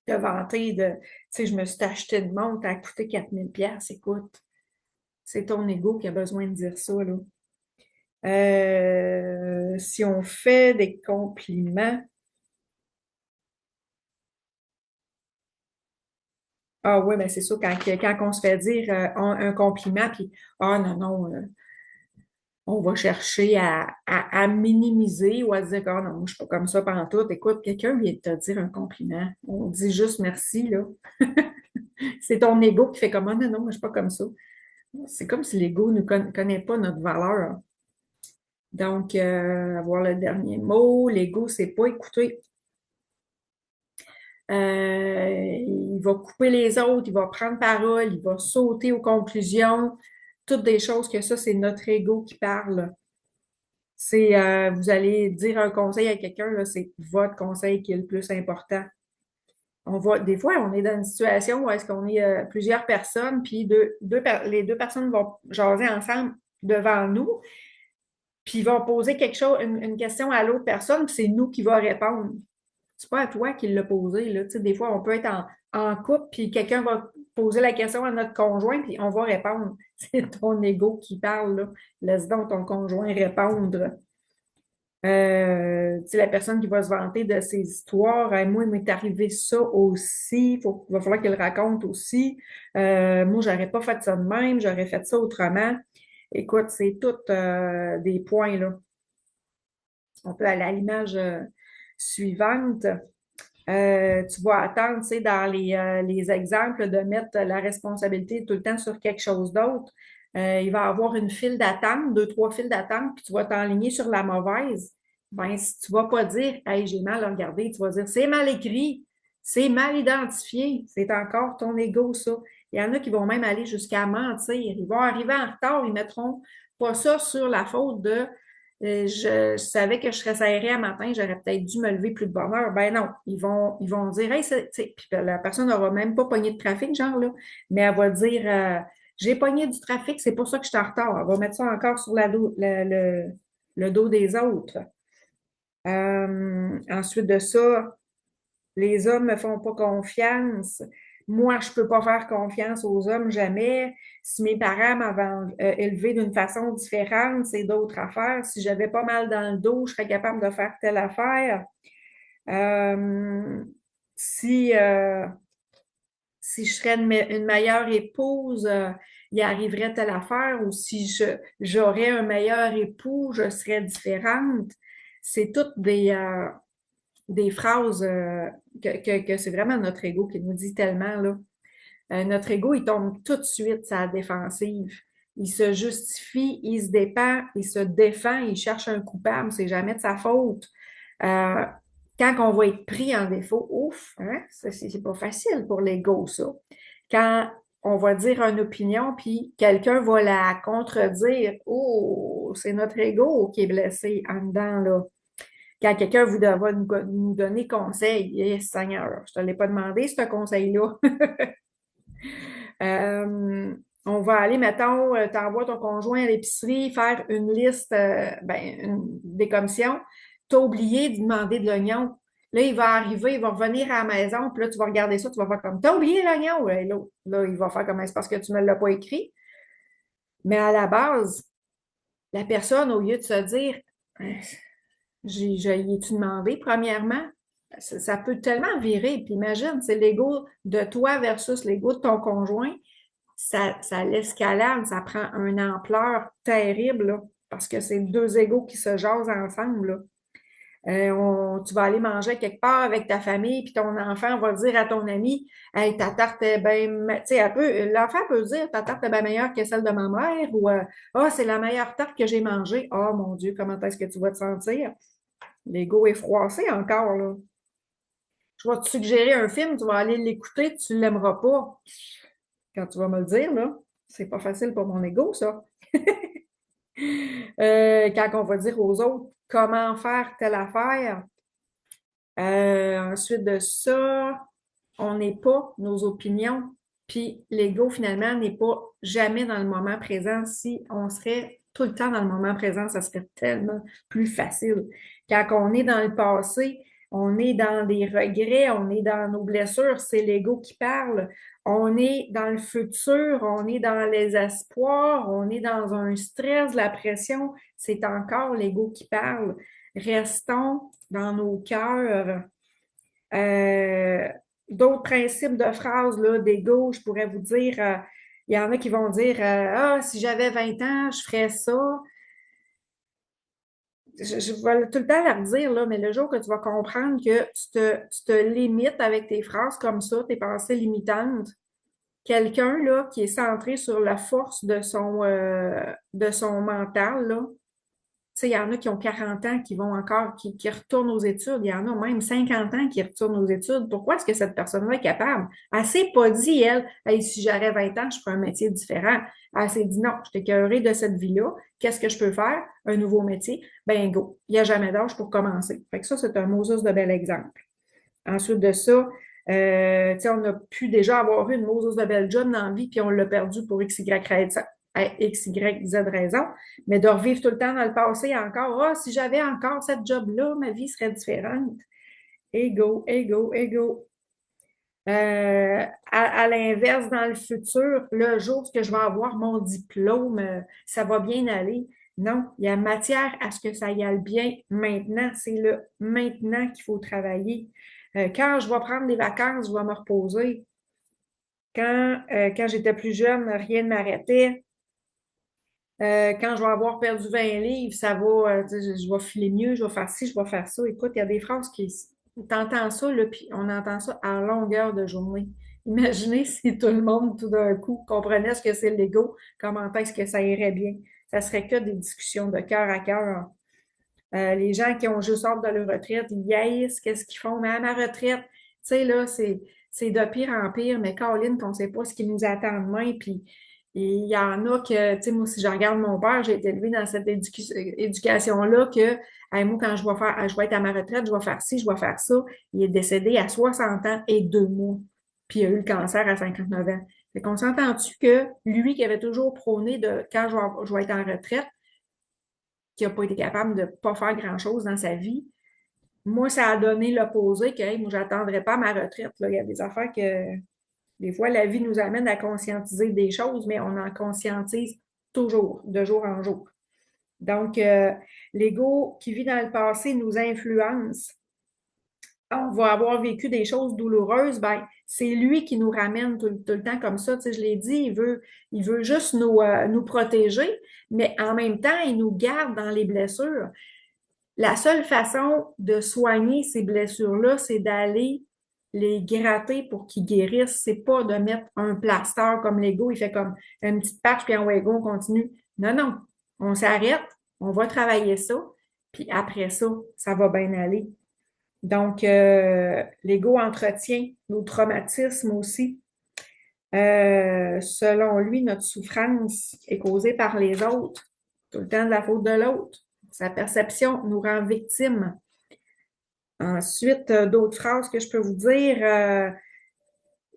de vanter de, tu sais, je me suis acheté de montre, ça a coûté 4000 pièces. Écoute, c'est ton ego qui a besoin de dire ça, là. Si on fait des compliments, ah oui, ben c'est ça, quand on se fait dire un compliment, puis ah non, non, on va chercher à minimiser ou à dire, ah non, je suis pas comme ça pantoute. Écoute, quelqu'un vient de te dire un compliment. On dit juste merci, là. C'est ton ego qui fait comme, ah non, non, moi, je suis pas comme ça. C'est comme si l'ego ne connaît pas notre valeur. Donc, avoir le dernier mot, l'ego, c'est pas écouter. Il va couper les autres, il va prendre parole, il va sauter aux conclusions. Toutes des choses que ça, c'est notre ego qui parle. C'est, vous allez dire un conseil à quelqu'un, là, c'est votre conseil qui est le plus important. Des fois, on est dans une situation où est-ce qu'on est plusieurs personnes, puis les deux personnes vont jaser ensemble devant nous, puis ils vont poser quelque chose, une question à l'autre personne, puis c'est nous qui va répondre. C'est pas à toi qui l'a posé, là. Tu sais, des fois, on peut être en couple, puis quelqu'un va poser la question à notre conjoint, puis on va répondre. C'est ton ego qui parle, là. Laisse donc ton conjoint répondre. Tu sais, la personne qui va se vanter de ses histoires, moi, il m'est arrivé ça aussi, il va falloir qu'elle raconte aussi. Moi, j'aurais pas fait ça de même, j'aurais fait ça autrement. Écoute, c'est tout des points, là. On peut aller à l'image suivante. Tu vas attendre, tu sais, dans les exemples, de mettre la responsabilité tout le temps sur quelque chose d'autre. Il va y avoir une file d'attente, deux, trois files d'attente, puis tu vas t'enligner sur la mauvaise. Ben, si tu vas pas dire, hey, j'ai mal regardé, tu vas dire, c'est mal écrit, c'est mal identifié, c'est encore ton ego, ça. Il y en a qui vont même aller jusqu'à mentir. Ils vont arriver en retard, ils mettront pas ça sur la faute de je savais que je serais serrée à matin, j'aurais peut-être dû me lever plus de bonne heure. Ben non, ils vont dire, hey, puis la personne n'aura même pas pogné de trafic, genre là, mais elle va dire, j'ai pogné du trafic, c'est pour ça que je suis en retard. Elle va mettre ça encore sur le dos des autres. Ensuite de ça, les hommes me font pas confiance. Moi, je peux pas faire confiance aux hommes jamais. Si mes parents m'avaient élevé d'une façon différente, c'est d'autres affaires. Si j'avais pas mal dans le dos, je serais capable de faire telle affaire. Euh, si, euh, si je serais une meilleure épouse, il arriverait telle affaire. Ou si j'aurais un meilleur époux, je serais différente. C'est toutes des phrases que c'est vraiment notre ego qui nous dit tellement, là. Notre ego, il tombe tout de suite sa défensive. Il se justifie, il se dépend, il se défend, il cherche un coupable, c'est jamais de sa faute. Euh, Quand on va être pris en défaut, ouf, hein, ça, c'est pas facile pour l'ego, ça. Quand on va dire une opinion, puis quelqu'un va la contredire, oh, c'est notre ego qui est blessé en dedans, là. Quand quelqu'un va nous donner conseil, yes, Seigneur, je ne te l'ai pas demandé, ce conseil-là. On va aller, mettons, t'envoies ton conjoint à l'épicerie, faire une liste, des commissions. Tu as oublié de demander de l'oignon. Là, il va arriver, il va revenir à la maison, puis là, tu vas regarder ça, tu vas faire comme, t'as oublié l'oignon? Ouais, là, il va faire comme, c'est parce que tu ne me l'as pas écrit. Mais à la base, la personne, au lieu de se dire, y ai-tu demandé, premièrement? Ça peut tellement virer. Puis imagine, c'est l'ego de toi versus l'ego de ton conjoint. Ça l'escalade, ça prend une ampleur terrible, là, parce que c'est deux égos qui se jasent ensemble, là. Tu vas aller manger quelque part avec ta famille, puis ton enfant va dire à ton ami, hey, ta tarte est bien, tu sais, l'enfant peut dire, ta tarte est bien meilleure que celle de ma mère, ou, ah, c'est la meilleure tarte que j'ai mangée. Oh mon Dieu, comment est-ce que tu vas te sentir? L'ego est froissé encore, là. Je vais te suggérer un film, tu vas aller l'écouter, tu ne l'aimeras pas. Quand tu vas me le dire, là, c'est pas facile pour mon ego, ça. Quand on va dire aux autres comment faire telle affaire. Ensuite de ça, on n'est pas nos opinions. Puis l'ego, finalement, n'est pas jamais dans le moment présent. Si on serait tout le temps dans le moment présent, ça serait tellement plus facile. Quand on est dans le passé, on est dans des regrets, on est dans nos blessures, c'est l'ego qui parle. On est dans le futur, on est dans les espoirs, on est dans un stress, la pression, c'est encore l'ego qui parle. Restons dans nos cœurs. Euh, D'autres principes de phrases là, d'ego, je pourrais vous dire, il y en a qui vont dire ah, si j'avais 20 ans, je ferais ça. Je vais tout le temps leur dire, là, mais le jour que tu vas comprendre que tu te limites avec tes phrases comme ça, tes pensées limitantes, quelqu'un là, qui est centré sur la force de son mental, là, tu sais, il y en a qui ont 40 ans qui vont encore, qui retournent aux études. Il y en a même 50 ans qui retournent aux études. Pourquoi est-ce que cette personne-là est capable? Elle s'est pas dit, elle, hey, si j'aurais 20 ans, je ferais un métier différent. Elle s'est dit, non, je suis écœurée de cette vie-là. Qu'est-ce que je peux faire? Un nouveau métier? Ben, go. Il n'y a jamais d'âge pour commencer. Fait que ça, c'est un Moses de bel exemple. Ensuite de ça, tu sais, on a pu déjà avoir eu une Moses de belle job dans la vie, puis on l'a perdu pour X, Y, raison, X, Y, Z raison. Mais de revivre tout le temps dans le passé encore, ah, si j'avais encore cette job-là, ma vie serait différente. Ego, ego, ego. À l'inverse, dans le futur, le jour que je vais avoir mon diplôme, ça va bien aller. Non, il y a matière à ce que ça y aille bien maintenant. C'est le maintenant qu'il faut travailler. Quand je vais prendre des vacances, je vais me reposer. Quand j'étais plus jeune, rien ne m'arrêtait. Quand je vais avoir perdu 20 livres, ça va, tu sais, je vais filer mieux, je vais faire ci, je vais faire ça. Écoute, il y a des phrases qui, t'entends ça, là, puis on entend ça à longueur de journée. Imaginez si tout le monde, tout d'un coup, comprenait ce que c'est l'ego, comment est-ce que ça irait bien. Ça serait que des discussions de cœur à cœur. Les gens qui ont juste hâte de leur retraite, ils haïssent, qu'est-ce qu'ils font? Mais à ma retraite, tu sais, là, c'est de pire en pire, mais Caroline, qu'on ne sait pas ce qui nous attend demain, puis il y en a que, tu sais, moi, si je regarde mon père, j'ai été élevée dans cette éducation-là que, hey, moi, quand je vais être à ma retraite, je vais faire ci, je vais faire ça. Il est décédé à 60 ans et 2 mois, puis il a eu le cancer à 59 ans. Fait qu'on s'entend-tu que lui qui avait toujours prôné de quand je vais être en retraite, qui n'a pas été capable de ne pas faire grand-chose dans sa vie. Moi, ça a donné l'opposé que hey, moi, je n'attendrai pas ma retraite. Là. Il y a des affaires que des fois, la vie nous amène à conscientiser des choses, mais on en conscientise toujours, de jour en jour. Donc, l'ego qui vit dans le passé nous influence. On va avoir vécu des choses douloureuses, ben, c'est lui qui nous ramène tout le temps comme ça. Tu sais, je l'ai dit, il veut juste nous protéger, mais en même temps, il nous garde dans les blessures. La seule façon de soigner ces blessures-là, c'est d'aller les gratter pour qu'ils guérissent. C'est pas de mettre un plaster comme l'ego, il fait comme une petite patch, puis en wagon, on continue. Non, non. On s'arrête, on va travailler ça, puis après ça, ça va bien aller. Donc, l'ego entretient nos traumatismes aussi. Selon lui, notre souffrance est causée par les autres, tout le temps de la faute de l'autre. Sa perception nous rend victimes. Ensuite, d'autres phrases que je peux vous dire.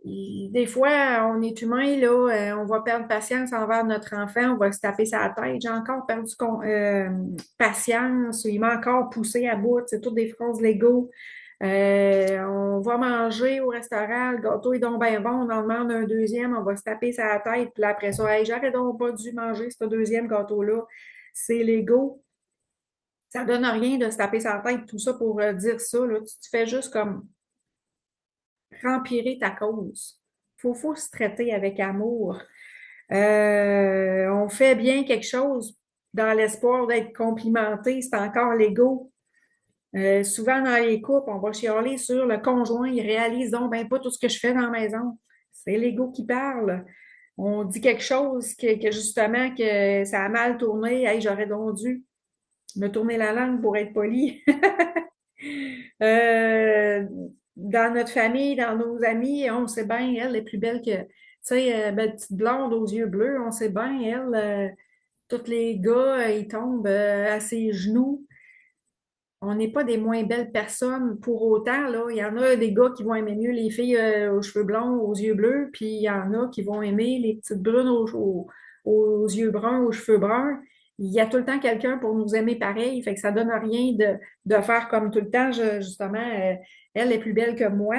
Des fois, on est humain, là, on va perdre patience envers notre enfant, on va se taper sa tête. J'ai encore perdu patience, il m'a encore poussé à bout. C'est toutes des phrases légaux. On va manger au restaurant, le gâteau est donc bien bon, on en demande un deuxième, on va se taper sa tête, puis là, après ça, hey, j'aurais donc pas dû manger ce deuxième gâteau-là. C'est l'ego. Ça donne rien de se taper sa tête, tout ça pour dire ça. Là. Tu fais juste comme rempirer ta cause. Faut se traiter avec amour. On fait bien quelque chose dans l'espoir d'être complimenté, c'est encore l'ego. Souvent dans les couples, on va chialer sur le conjoint, il réalise donc ben pas tout ce que je fais dans la maison. C'est l'ego qui parle. On dit quelque chose que justement que ça a mal tourné, hey, j'aurais donc dû me tourner la langue pour être poli. Dans notre famille, dans nos amis, on sait bien, elle est plus belle que, tu sais, belle petite blonde aux yeux bleus, on sait bien, elle, tous les gars, ils tombent à ses genoux. on n'est pas des moins belles personnes pour autant, là. Il y en a des gars qui vont aimer mieux les filles aux cheveux blonds, aux yeux bleus, puis il y en a qui vont aimer les petites brunes aux yeux bruns, aux cheveux bruns. Il y a tout le temps quelqu'un pour nous aimer pareil, fait que ça donne rien de faire comme tout le temps, justement, elle est plus belle que moi,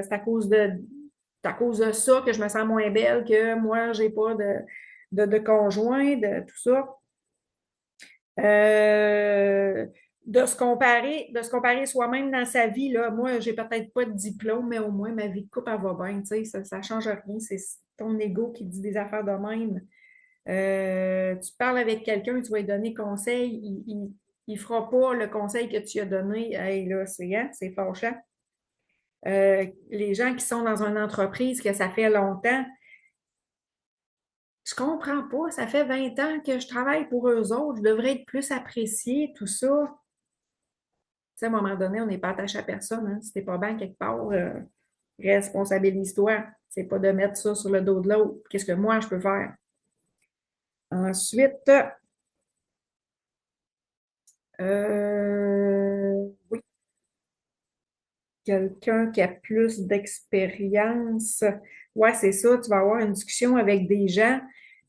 c'est à cause de ça que je me sens moins belle, que moi, j'ai pas de conjoint, de tout ça. Euh, de se comparer soi-même dans sa vie, là, moi, j'ai peut-être pas de diplôme, mais au moins ma vie de couple, elle va bien, tu sais, ça change rien. C'est ton ego qui dit des affaires de même. Tu parles avec quelqu'un, tu vas lui donner conseil, il fera pas le conseil que tu as donné. Hey, là, c'est fâchant. Les gens qui sont dans une entreprise que ça fait longtemps, je comprends pas. Ça fait 20 ans que je travaille pour eux autres. Je devrais être plus appréciée, tout ça. Tu sais, à un moment donné, on n'est pas attaché à personne. Hein. Si t'es pas bien quelque part, responsabilise-toi. C'est pas de mettre ça sur le dos de l'autre. Qu'est-ce que moi, je peux faire? Ensuite, oui, quelqu'un qui a plus d'expérience. Ouais, c'est ça. Tu vas avoir une discussion avec des gens,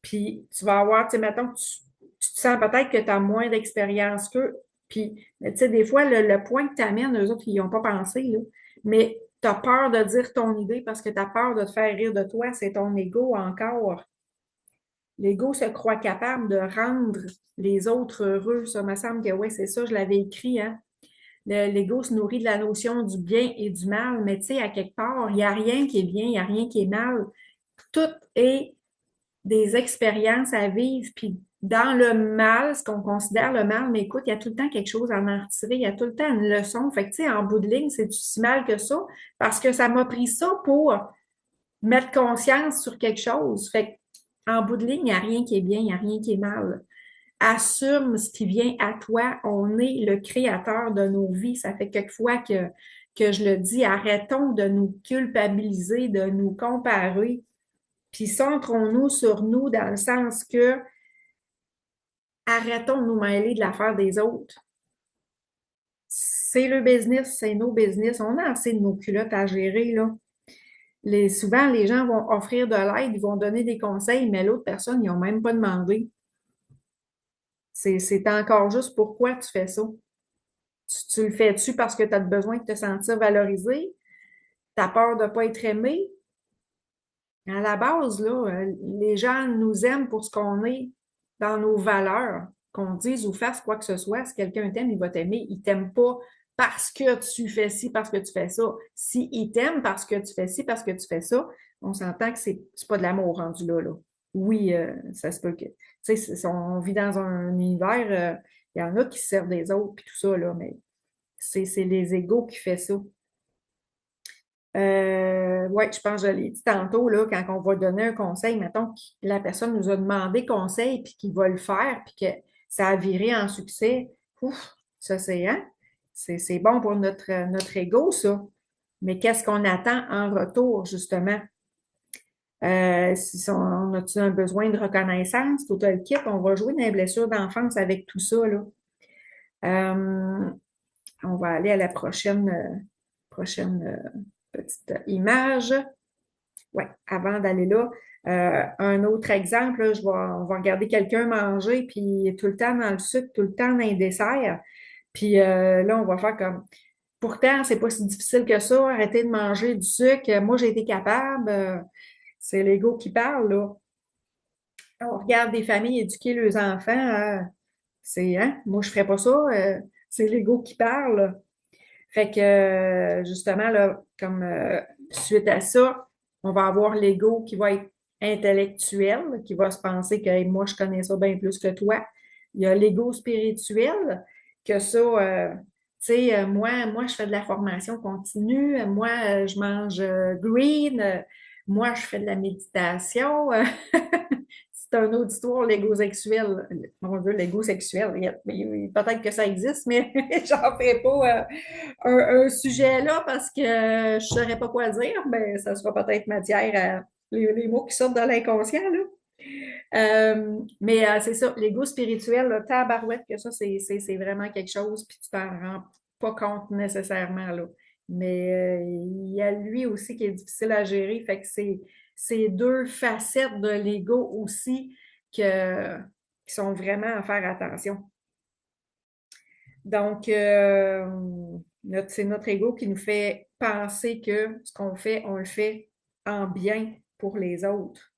puis tu vas avoir, tu sais, mettons que tu te sens peut-être que tu as moins d'expérience qu'eux. Puis, mais tu sais, des fois, le point que tu amènes, eux autres, ils n'y ont pas pensé, là. Mais tu as peur de dire ton idée parce que tu as peur de te faire rire de toi. C'est ton ego encore. L'ego se croit capable de rendre les autres heureux. Ça me semble que oui, c'est ça, je l'avais écrit, hein. L'ego se nourrit de la notion du bien et du mal, mais tu sais, à quelque part, il n'y a rien qui est bien, il n'y a rien qui est mal. Tout est des expériences à vivre, puis dans le mal, ce qu'on considère le mal, mais écoute, il y a tout le temps quelque chose à en retirer, il y a tout le temps une leçon. Fait que, tu sais, en bout de ligne, c'est si mal que ça, parce que ça m'a pris ça pour mettre conscience sur quelque chose. Fait que, en bout de ligne, il n'y a rien qui est bien, il n'y a rien qui est mal. Assume ce qui vient à toi. On est le créateur de nos vies. Ça fait quelquefois que je le dis, arrêtons de nous culpabiliser, de nous comparer, puis centrons-nous sur nous dans le sens que arrêtons de nous mêler de l'affaire des autres. C'est le business, c'est nos business. On a assez de nos culottes à gérer, là. Souvent, les gens vont offrir de l'aide, ils vont donner des conseils, mais l'autre personne, ils n'ont même pas demandé. C'est encore juste pourquoi tu fais ça. Tu le fais-tu parce que tu as besoin de te sentir valorisé? Tu as peur de ne pas être aimé? À la base, là, les gens nous aiment pour ce qu'on est dans nos valeurs. Qu'on dise ou fasse quoi que ce soit, si quelqu'un t'aime, il va t'aimer. Il t'aime pas parce que tu fais ci, parce que tu fais ça. Si il t'aime parce que tu fais ci, parce que tu fais ça, on s'entend que c'est pas de l'amour rendu là, là. Oui, ça se peut que. Tu sais, on vit dans un univers, il y en a qui se servent des autres, puis tout ça, là, mais c'est les égos qui fait ça. Oui, je pense que je l'ai dit tantôt, là, quand on va donner un conseil, mettons que la personne nous a demandé conseil, puis qu'il va le faire, puis que ça a viré en succès. Ouf, ça c'est, hein? C'est bon pour notre ego, ça. Mais qu'est-ce qu'on attend en retour, justement? Si on a-t-il un besoin de reconnaissance, tout le kit, on va jouer dans les blessures d'enfance avec tout ça, là. Euh, on va aller à la prochaine petite image. Oui, avant d'aller là, un autre exemple, là, on va regarder quelqu'un manger, puis tout le temps dans le sucre, tout le temps dans les desserts. Puis là, on va faire comme, pourtant, c'est pas si difficile que ça, arrêter de manger du sucre. Moi, j'ai été capable. C'est l'ego qui parle, là. On regarde des familles éduquer leurs enfants. Hein, moi, je ferais pas ça. C'est l'ego qui parle. Fait que, justement, là, comme suite à ça, on va avoir l'ego qui va être intellectuel, qui va se penser que hey, moi, je connais ça bien plus que toi. Il y a l'ego spirituel, que ça, tu sais, moi, je fais de la formation continue, moi, je mange green, moi, je fais de la méditation. C'est un autre histoire, l'ego sexuel. Mon Dieu, l'ego sexuel. Peut-être que ça existe, mais j'en fais pas un sujet là parce que je ne saurais pas quoi dire. Ben, ça sera peut-être matière à les mots qui sortent de l'inconscient, là. Mais c'est ça, l'ego spirituel, là, tabarouette, que ça, c'est vraiment quelque chose, puis tu t'en rends pas compte nécessairement, là. Mais il y a lui aussi qui est difficile à gérer, fait que c'est deux facettes de l'ego aussi qui sont vraiment à faire attention. Donc, c'est notre ego qui nous fait penser que ce qu'on fait, on le fait en bien pour les autres.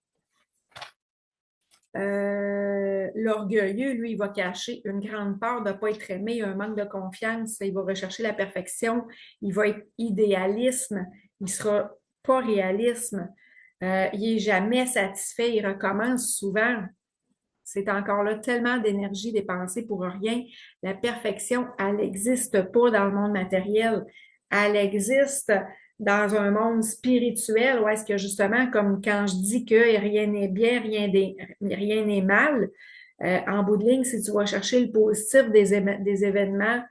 L'orgueilleux, lui, il va cacher une grande peur de ne pas être aimé, un manque de confiance, il va rechercher la perfection, il va être idéalisme, il ne sera pas réalisme, il n'est jamais satisfait, il recommence souvent. C'est encore là tellement d'énergie dépensée pour rien. La perfection, elle n'existe pas dans le monde matériel. Elle existe dans un monde spirituel où est-ce que justement, comme quand je dis que rien n'est bien, rien n'est mal, en bout de ligne, si tu vas chercher le positif des événements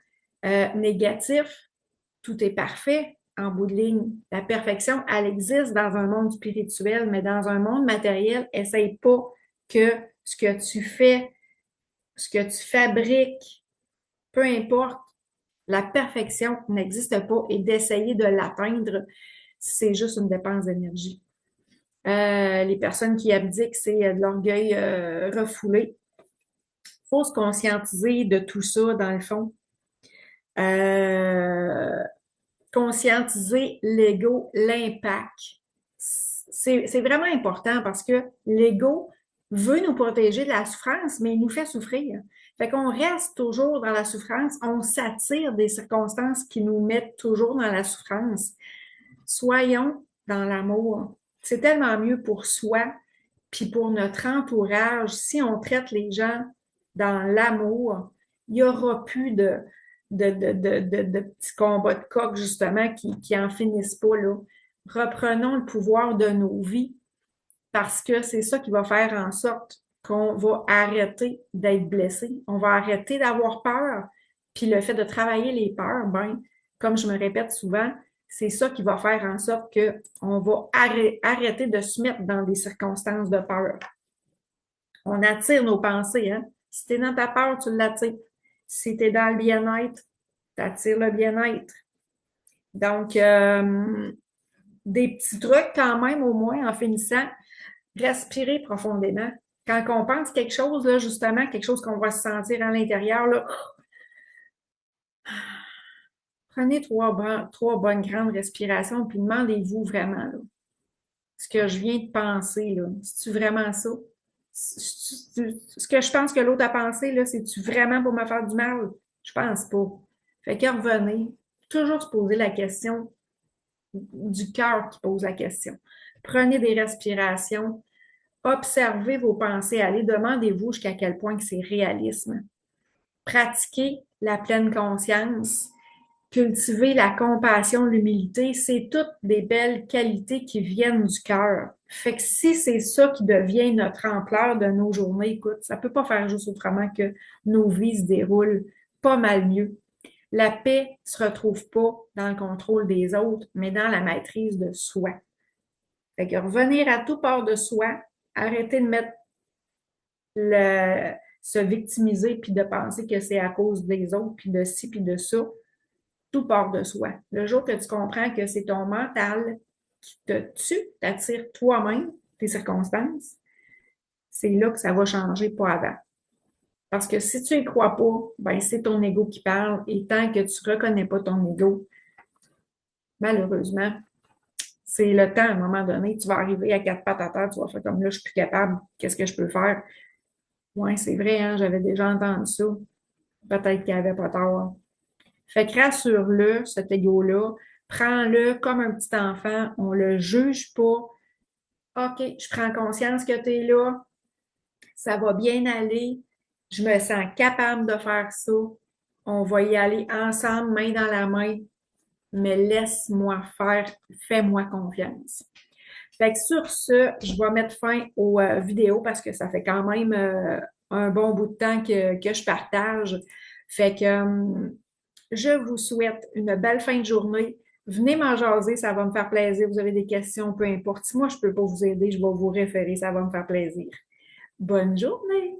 négatifs, tout est parfait en bout de ligne. La perfection, elle existe dans un monde spirituel, mais dans un monde matériel, essaye pas que ce que tu fais, ce que tu fabriques, peu importe, la perfection n'existe pas et d'essayer de l'atteindre, c'est juste une dépense d'énergie. Les personnes qui abdiquent, c'est de l'orgueil refoulé. Il faut se conscientiser de tout ça, dans le fond. Conscientiser l'ego, l'impact. C'est vraiment important parce que l'ego veut nous protéger de la souffrance, mais il nous fait souffrir. Fait qu'on reste toujours dans la souffrance, on s'attire des circonstances qui nous mettent toujours dans la souffrance. Soyons dans l'amour. C'est tellement mieux pour soi, puis pour notre entourage. Si on traite les gens dans l'amour, il n'y aura plus de petits combats de coq, justement, qui en finissent pas, là. Reprenons le pouvoir de nos vies parce que c'est ça qui va faire en sorte qu'on va arrêter d'être blessé. On va arrêter d'avoir peur. Puis le fait de travailler les peurs, ben, comme je me répète souvent, c'est ça qui va faire en sorte qu'on va arrêter de se mettre dans des circonstances de peur. On attire nos pensées, hein? Si tu es dans ta peur, tu l'attires. Si tu es dans le bien-être, tu attires le bien-être. Donc, des petits trucs quand même, au moins, en finissant, respirer profondément. Quand on pense quelque chose, là, justement, quelque chose qu'on va se sentir à l'intérieur, là, prenez trois bonnes grandes respirations, puis demandez-vous vraiment, là, ce que je viens de penser, là, c'est-tu vraiment ça? Ce que je pense que l'autre a pensé, là, c'est-tu vraiment pour me faire du mal? Je pense pas. Fait que revenez, toujours se poser la question du cœur qui pose la question. Prenez des respirations, observez vos pensées, allez, demandez-vous jusqu'à quel point que c'est réalisme. Pratiquez la pleine conscience, cultiver la compassion, l'humilité, c'est toutes des belles qualités qui viennent du cœur. Fait que si c'est ça qui devient notre ampleur de nos journées, écoute, ça peut pas faire juste autrement que nos vies se déroulent pas mal mieux. La paix se retrouve pas dans le contrôle des autres, mais dans la maîtrise de soi. Fait que revenir à tout part de soi, arrêter de mettre se victimiser puis de penser que c'est à cause des autres, puis de ci, puis de ça. Tout part de soi. Le jour que tu comprends que c'est ton mental qui te tue, t'attire toi-même tes circonstances, c'est là que ça va changer, pas avant. Parce que si tu y crois pas, ben c'est ton ego qui parle et tant que tu reconnais pas ton ego, malheureusement, c'est le temps à un moment donné, tu vas arriver à quatre pattes à terre, tu vas faire comme là, je suis plus capable, qu'est-ce que je peux faire? Ouais, c'est vrai, hein, j'avais déjà entendu ça. Peut-être qu'il n'y avait pas tort. Fait que rassure-le, cet ego-là, prends-le comme un petit enfant, on le juge pas. OK, je prends conscience que tu es là, ça va bien aller, je me sens capable de faire ça, on va y aller ensemble, main dans la main, mais laisse-moi faire, fais-moi confiance. Fait que sur ce, je vais mettre fin aux vidéos parce que ça fait quand même un bon bout de temps que je partage. Fait que je vous souhaite une belle fin de journée. Venez m'en jaser, ça va me faire plaisir. Vous avez des questions, peu importe. Si moi, je ne peux pas vous aider, je vais vous référer, ça va me faire plaisir. Bonne journée!